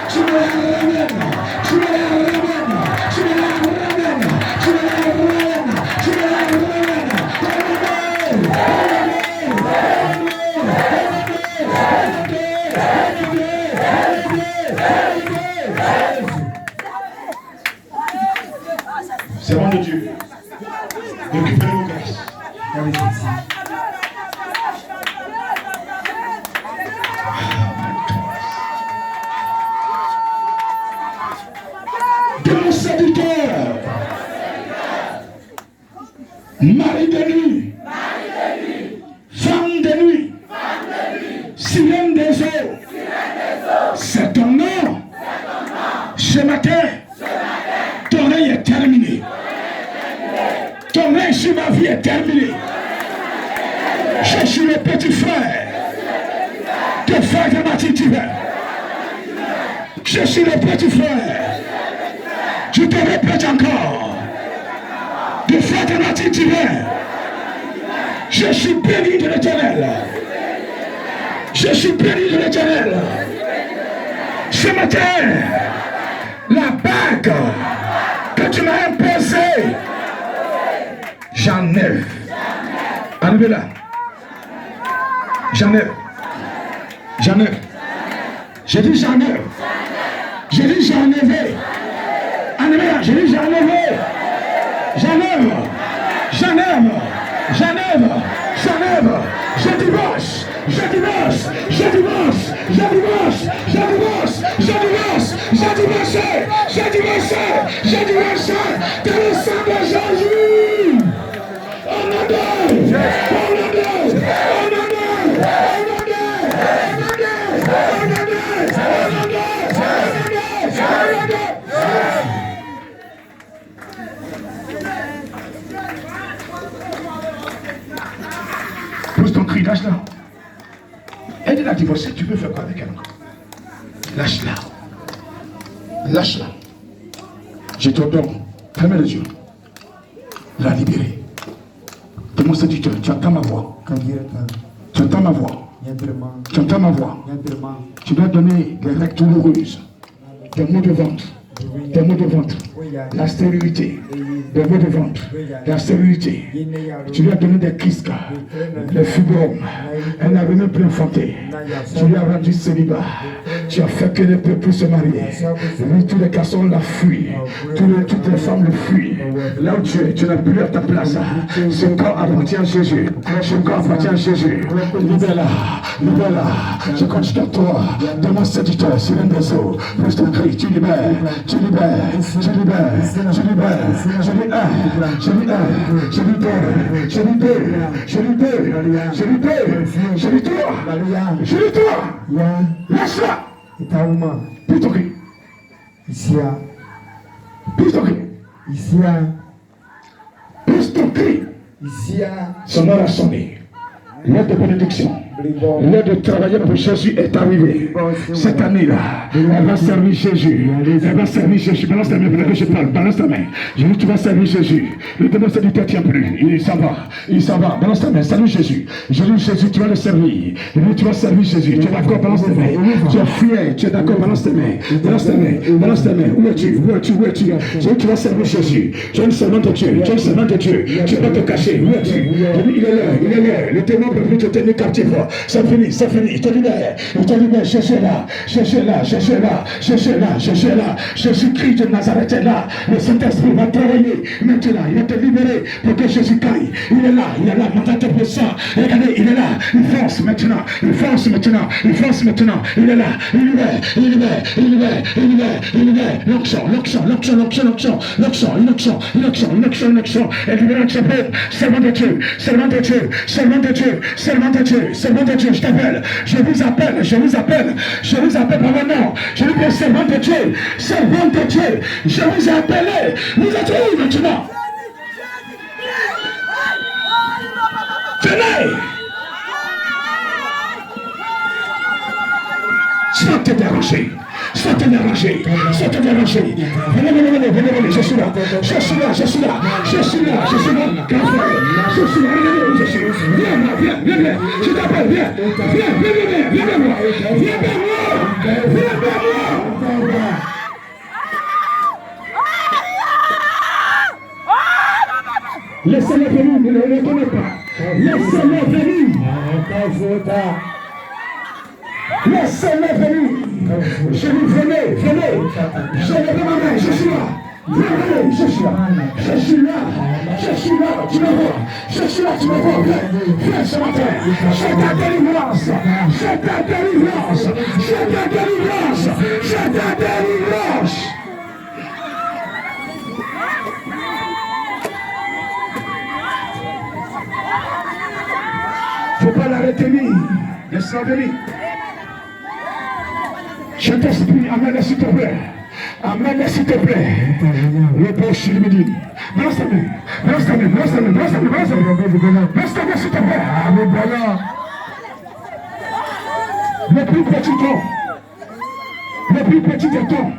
Tu me la ramènes. Tu me la ramènes. Tu me la ramènes. Tu me la ramènes. Tu me la ramènes. C'est bon de Dieu. Récupérez vos grâces. Mari de nuit. Femme de nuit. Sirène des eaux. C'est ton nom. Ce matin, ton règne est terminé. Ton règne sur ma vie est terminé. Je suis le petit frère de frère de Martin Divin. Je suis le petit frère. Je te répète encore. De frère de Martin Divin. Je suis béni de l'Éternel. Je suis béni de l'Éternel. Ce matin, la bague que tu m'as imposée, j'enlève. Arrivez là. J'enlève. J'enlève. J'ai dit j'enlève. J'ai dit j'ai enlevé. Enlevez là. J'ai dit j'ai enlevé. J'enlève. J'enlève. J'enlève. J'enlève. Je divorce. Je divorce. Je divorce. Je divorce. Je divorce. Je divorce. Je divorce. Je divorce. Je divorce. Dans le sang de Jésus. On adore. On adore. On pose ton cri, lâche-la. Elle a divorcé, tu veux faire quoi avec elle encore? Lâche-la. Lâche-la. Je te donne. Fermez les yeux. La libérer. De mon séducteur, tu entends ma voix. Tu entends ma voix. Tu entends ma voix. Tu dois donner des règles douloureuses, des maux de ventre, des maux de ventre, la stérilité, des maux de ventre, la stérilité. Tu lui as donné des kisses, des fibromes. Elle n'avait même plus enfanté. Tu lui as rendu célibat. Tu as fait qu'elle ne peut plus se marier. Lui, tous les garçons la fuient. Toutes les femmes le fuient. Là où tu n'as plus à ta place. Ce corps appartient à Jésus. Ce corps appartient à Jésus. Libère-la. Libère-la. Je compte sur toi. Demande séducteur, sirène des eaux. Pousse ton cri. Tu libères. Tu libères. Tu libères. Tu libères. Je libère. Je libère. Je libère. Je libère. Je libère. Je libère. Je libère. Je libère. Lâche-la. Pousse ton cri. Pousse ton cri. Pousse ton cri. Son heure a sonné. L'heure de bénédiction, l'heure de travailler pour Jésus est arrivée. Cette année-là, elle va servir Jésus. Elle va servir Jésus. Balance ta main pendant que je parle. Balance ta main. Je dis tu vas servir Jésus. Le démon séducteur ne tient plus. Il s'en va. Il s'en va. Balance ta main. Salut Jésus. Je dis Jésus, tu vas le servir. Je dis tu vas servir Jésus. Tu es d'accord? Balance tes mains. Tu es fier. Tu es d'accord? Balance tes mains. Balance tes mains. Balance tes mains. Où es-tu? Où es-tu? Où es-tu? Je dis tu vas servir Jésus. Tu es une servante de Dieu. Tu es une servante de Dieu. Tu vas te cacher. Où es-tu? Je dis il est là. Il est là. Le démon peut plus te tenir captif. Ça finit, ça finit. Je te libère. Je te libère. Cherchez-la. Cherchez-la. Cherchez-la. Cherchez-la. Cherchez-la. Jésus-Christ de Nazareth est là. Le Saint-Esprit va travailler. Maintenant, il va te libérer pour que Jésus caille. Il est là. Il est là. Mandateur puissant. Regardez, il est là. Il fonce maintenant. Il fonce maintenant. Il fonce maintenant. Il est là. Il libère. Il libère. Il libère. Il libère. Il libère. L'onction. L'onction. L'onction. L'onction. L'onction. L'onction. Une onction. Une onction. Une onction. Une onction. Elle libère notre peuple. Servant de Dieu. Servant de Dieu. Servant de Dieu. Servant de Dieu. Servant de Dieu. Je t'appelle. Je vous appelle. Je vous appelle. Je vous appelle par mon nom. Je vous appelle servant de Dieu. Servant de Dieu. Je vous ai appelé. Vous êtes où maintenant? Venez. Sans te déranger. Sans te déranger. Sans te déranger. Venez, venez, venez, venez, venez. Je suis là. Je suis là. Je suis là. Je suis là. Je suis là. Je suis là. Regardez où je suis. Viens, viens, viens, viens. Je t'appelle. Viens. Viens, viens, viens, viens vers moi. Viens vers moi. Viens vers moi. Laissez-le venir, ne le connais pas. Laissez-le venir. Laissez-le venir. Je dis venez, venez. Je lève ma main, je suis là. Venez, je suis là. Je suis là. Je suis là, tu me vois. Je suis là, tu me vois. Viens ce matin. J'ai ta délivrance. J'ai ta délivrance. J'ai ta délivrance. J'ai ta délivrance. retenir les souvenirs. Saint-Esprit, amène s'il te plaît. Amène s'il te plaît. Le Père Chilmidi. Balance ta main. Balance ta main. Balance ta main. Balance ta main. Balance ta main. Balance ta main s'il te plaît. Amen. Voilà. Le plus petit temps. Le plus petit des temps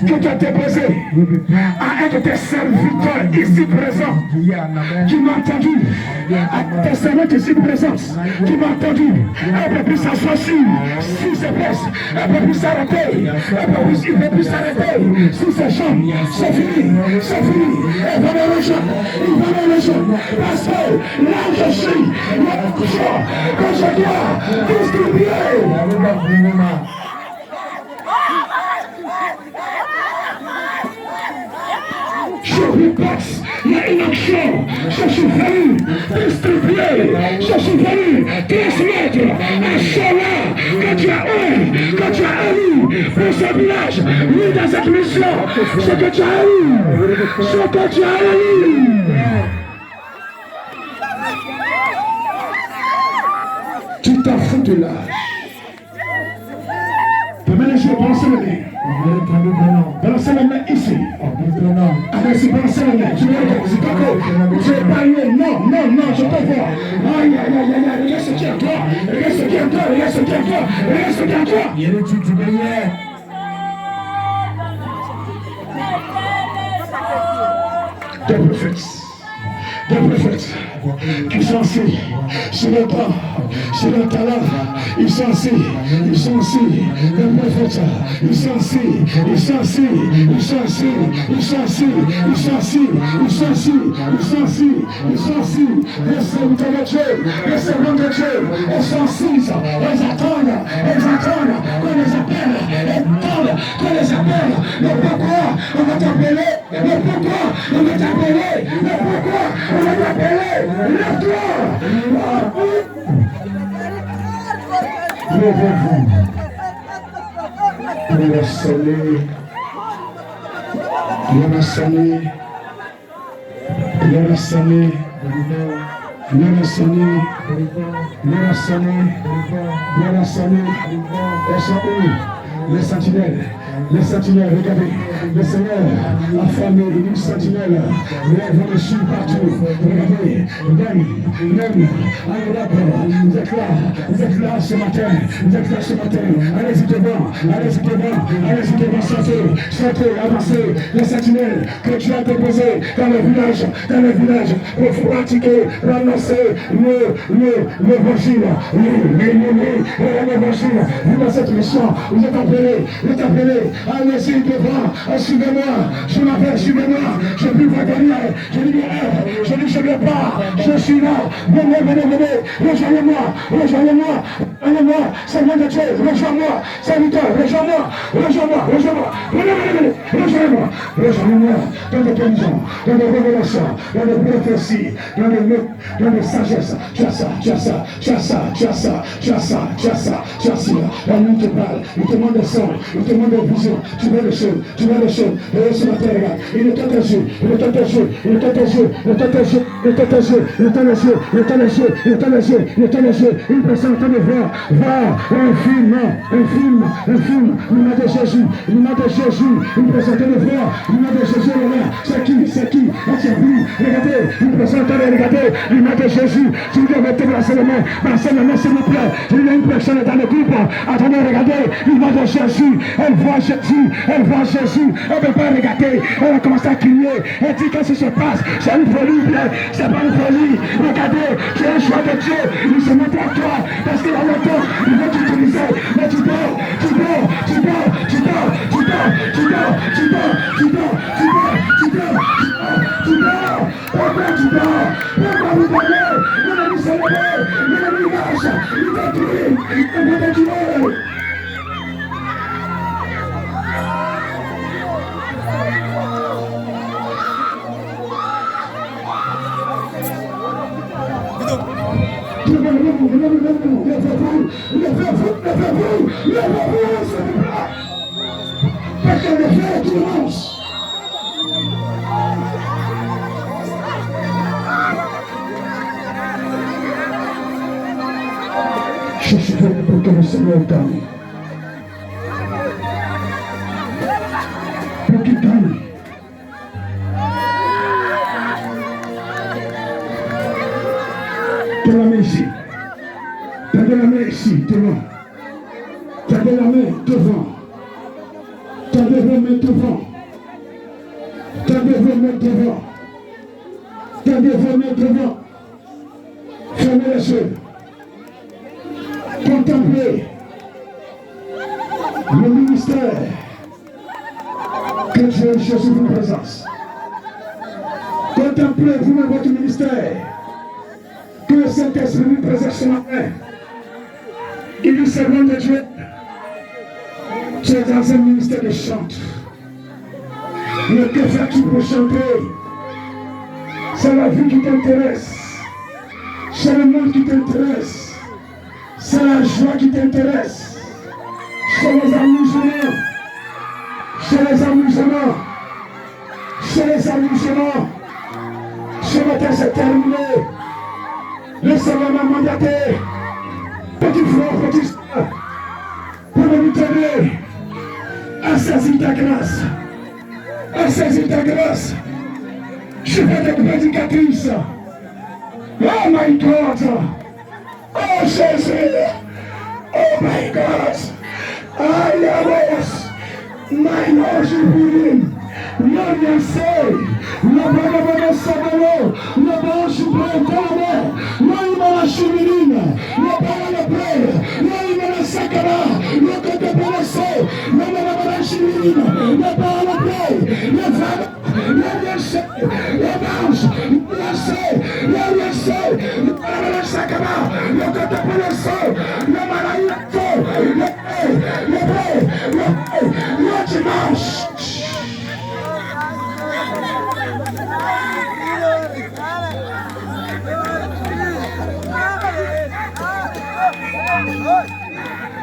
que tu as déposé à un de tes serviteurs ici présents qui m'a entendu, à tes serviteurs ici présents qui m'a entendu, elle peut plus s'asseoir sur ses fesses, elle peut plus s'arrêter, il ne peut plus s'arrêter sur ses jambes. C'est fini, c'est fini. Elle va me rejoindre, il va me rejoindre parce que là je suis, quand je dois distribuer. Je répète, il y a une action. Je suis venu distribuer, je suis venu transmettre à ceux-là que tu as eu, que tu as élu pour ce village. Oui, dans cette mission, ce que tu as eu, ce que tu as élu. Tu t'en fous de l'âge. Maintenant, je vais penser le nez. Balancez la main ici. Allez, balancez la main. Tu vois, c'est pas que je vais parler. Non, non, non, je te vois. Aïe, aïe, aïe, aïe, regarde ce qui est à toi. Regarde ce qui est à toi. Regarde ce qui est à toi. Regarde ce qui est à toi. Il y a des trucs du meilleur. Des prophètes qui sont assis sur le banc, sur le talent, ils sont assis, des prophètes, ils sont assis, les serviteurs de Dieu, les servants de Dieu, ils sont assis, ils attendent qu'on les appelle, mais pourquoi on va t'appeler, mais pourquoi on va t'appeler, mais pourquoi on va t'appeler. Levez-vous pour le soleil. Les sentinelles, regardez, le Seigneur a formé une sentinelle, elles vont le suivre partout, regardez, même en Europe, vous êtes là ce matin, allez-y devant, sautez, avancez, les sentinelles que tu as déposées dans le village, pour pratiquer, annoncer l'évangile, vous dans cette mission, vous êtes appelés, allez-y devant, suivez-moi, je m'appelle, suivez-moi, je puis pas gagner, je dis je ne viens pas, je suis là, venez, rejoignez-moi, Seigneur de Dieu, rejoins-moi, serviteur, rejoins-moi, rejoignez-moi, dans des guérisons, dans des révélations, dans des prophéties, dans des sagesses, tu as ça, la nuit te parle, il te demande des sons, il te demande des visions, tu vois les choses, et ce matin, regarde, il est temps tes yeux, une personne en train de voir un film, l'image de Jésus, une personne en train de voir l'image de Jésus, c'est qui, regardez, une personne en train de regarder l'image de Jésus, si vous devez te placer les mains, s'il vous plaît, il y a une personne dans le groupe, attendez, regardez l'image de Jésus, elle voit Jésus, elle ne peut pas regarder, elle a commencé à crier, elle dit qu'est-ce qui se passe, c'est une folie, c'est pas une folie, regardez, tu es un choix de Dieu, il se montre à toi, parce qu'il a le temps, il veut t'utiliser, mais tu dors, pourquoi tu dors, l'ennemi s'est levé, l'ennemi marche, il détruit, il veut te tuer. Levez-vous, s'il vous plaît. Parce que le feu est immense. Seigneur calme. Pour qu'il calme. Tends la main ici. Tendez la main ici, devant. Tendez la main devant. Tendez vos mains devant. Tendez vos mains devant. Tendez vos mains devant. Fermez les yeux. Contemplez le ministère que Dieu Jésus vous présence. Contemplez vous-même votre ministère que le Saint-Esprit vous présente ce matin. Il est servant de Dieu. Tu es dans un ministère de chant. Mais que fais-tu pour chanter? C'est la vie qui t'intéresse. C'est le monde qui t'intéresse. C'est la joie qui t'intéresse. C'est les amusements. C'est les amusements. C'est les amusements. Ce matin c'est terminé. Le Seigneur m'a mandaté. Petit frère, petit soeur, pour nous t'aider à saisir ta grâce. À saisir ta grâce. Je vais être prédicatrice. Oh my God. Oh Jésus. Oh my God. I am my Lord, you non bien sei, la bonne sabolo, la bonne suprême, non la cheminine, la bonne plaie, non la sacra, le côté pensé, non la cheminine, la bonne plaie, la femme, la bien sei, la manche, la sei, la bien sei, la sacra, le côté pensé, la maladie, le dimanche.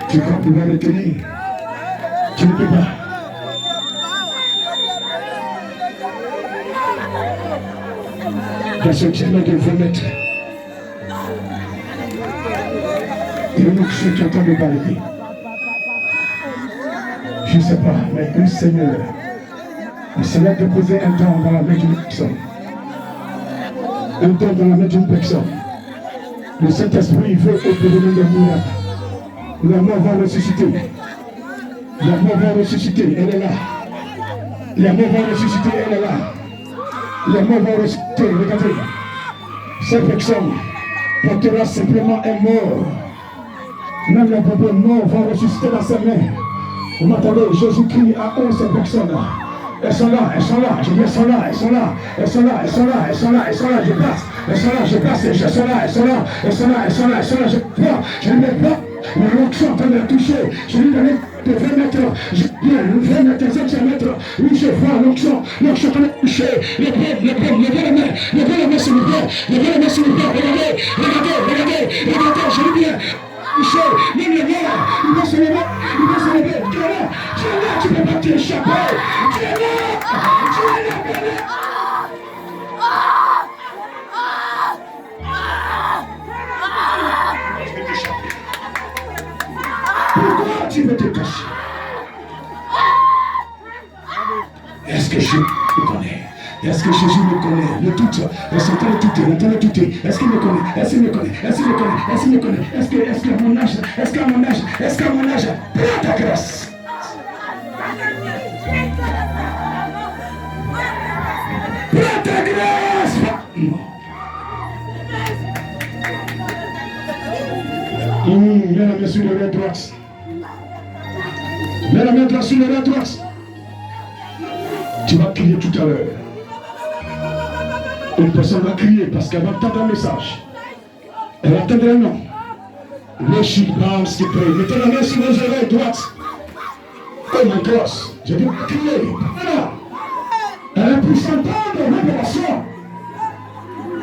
Tu crois pouvoir le tenir? Tu ne peux pas. Dans ce chemin qu'il faut mettre. Il y a une autre chose qui entend me parler. Je ne sais pas, mais le Seigneur te poser un don dans la main d'une personne. Un don dans la main d'une personne. Le Saint-Esprit veut opérer des miracles. La mort va ressusciter. La mort va ressusciter, elle est là. La mort va ressusciter, elle est là. La mort va ressusciter, regardez. Cette personne portera simplement un mort. Même le propre mort va ressusciter dans sa main. Vous m'entendez? Jésus crie à 11 personnes. Elles sont là, elles sont là, je dis elles sont là, elles sont là, elles sont là, elles sont là, elles sont là, elles sont là, je passe, elles sont là, je passe, elles sont là, elles sont là, elles sont là, elles sont là, elles sont là, je prends, je ne mets pas, mais l'onction en train de la toucher, je lui donne de 20 mètres, je viens, 20 mètres, 5 mètres, oui je vois l'onction en train de toucher, levez la main sur le pied, levez la main sur le pied, regardez, je lui viens. Même le mort, il va se lever, tu es là, tu ne peux pas t'échapper, tu es là, Pourquoi tu veux te cacher? Est-ce que je me connais? Est-ce que Jésus me connaît? Le tout, est-ce qu'il me douter? Est-ce qu'il me connaît? Est-ce qu'il me connaît? Est-ce qu'il me connaît? Est-ce qu'il me connaît? Est-ce qu'à mon âge? Est-ce qu'à mon âge? Prends ta grâce. Prends ta grâce. Mets la main sur l'oreille droite. Mets la main droite sur l'oreille droite. Tu vas crier tout à l'heure. Une personne va crier parce qu'elle va entendre un message. Elle va entendre un nom. Le chibans qui prie. Mettez la main sur vos oreilles droites. Oh my God. Je vais crier. Voilà. Elle a pu s'entendre révélation.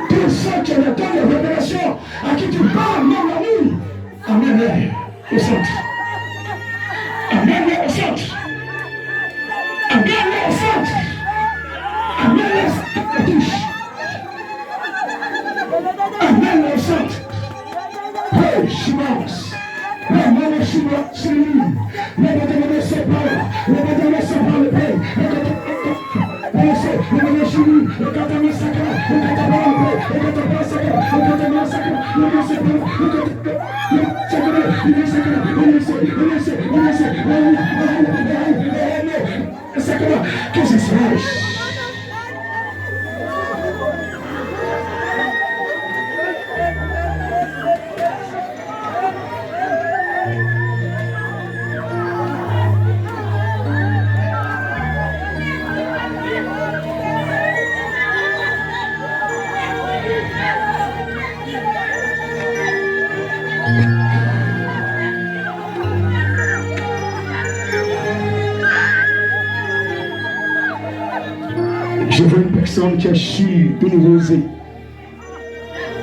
Tous ceux qui entendent les révélations, à qui tu parles, même la nuit. Amène-les au centre. Amène-les au centre. Amène-les au centre. Amène-les à la touche. Amène-les au centre. Hey, Shimons. La main de Shimons. Je veux une personne qui a su une rosée.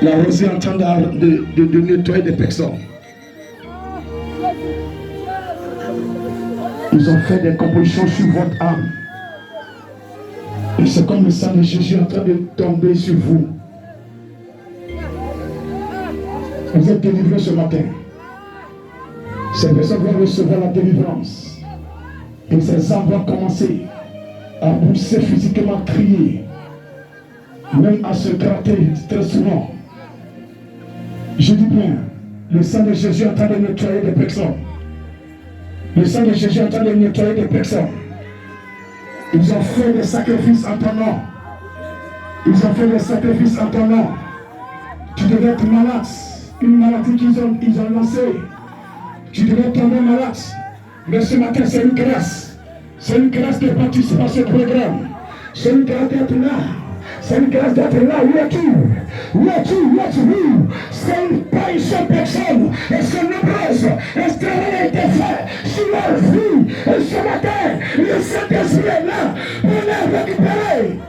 La rosée en train de nettoyer des personnes. Ils ont fait des compositions sur votre âme. Et c'est comme le sang de Jésus en train de tomber sur vous. Vous êtes délivrés ce matin. Ces personnes vont recevoir la délivrance. Et ces âmes vont commencer à pousser physiquement, crier, même à se gratter très souvent. Je dis bien, le sang de Jésus est en train de nettoyer des personnes. Le sang de Jésus est en train de nettoyer des personnes. Ils ont fait des sacrifices en ton nom. Ils ont fait des sacrifices en ton nom. Tu devais être malade. Une maladie qu'ils ont lancée. Tu devais tomber malade. Mais ce matin, c'est une grâce. C'est une grâce de participer à ce programme. C'est une grâce d'être là. C'est une grâce d'être là. Où es-tu? Où es-tu? Où es-tu? C'est pas une seule personne. Elles sont nombreuses. Est-ce que rien a été fait sur leur vie? Et ce matin, le Saint-Esprit est là pour les récupérer.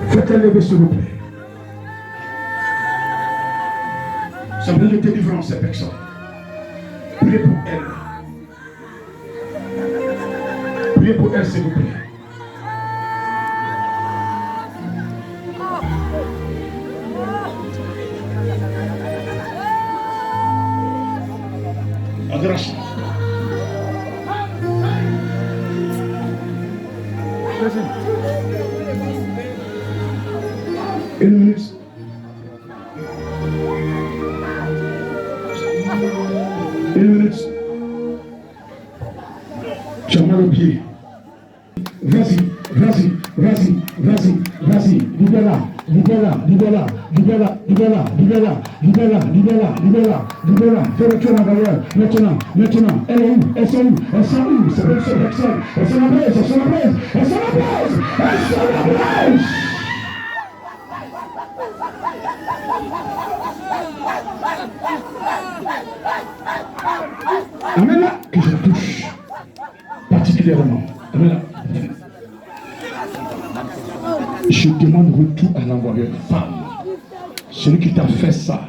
Faites-les lever s'il vous plaît. Ça veut dire délivrance ces personnes. Priez pour elles. Priez pour elle, s'il vous plaît. Adoration. Une minute. Une minute. Tu as mal au pied. Vas-y, vas-y, vas-y, vas-y, vas-y, libère-la, libère-la, libère-la, libère-la, libère-la, libère-la, libère-la, libère-la, libère-la, libère-la, fais le tour en arrière, maintenant, elle est où? Elles sont où? Elles sont où? C'est pas une seule personne, elles sont la braise, elles sont la braise, elles sont la braise, elles sont la braise. Amène-la, que je la touche, particulièrement, amène-la. Je demande retour à l'envoyeur femme. Celui qui t'a fait ça,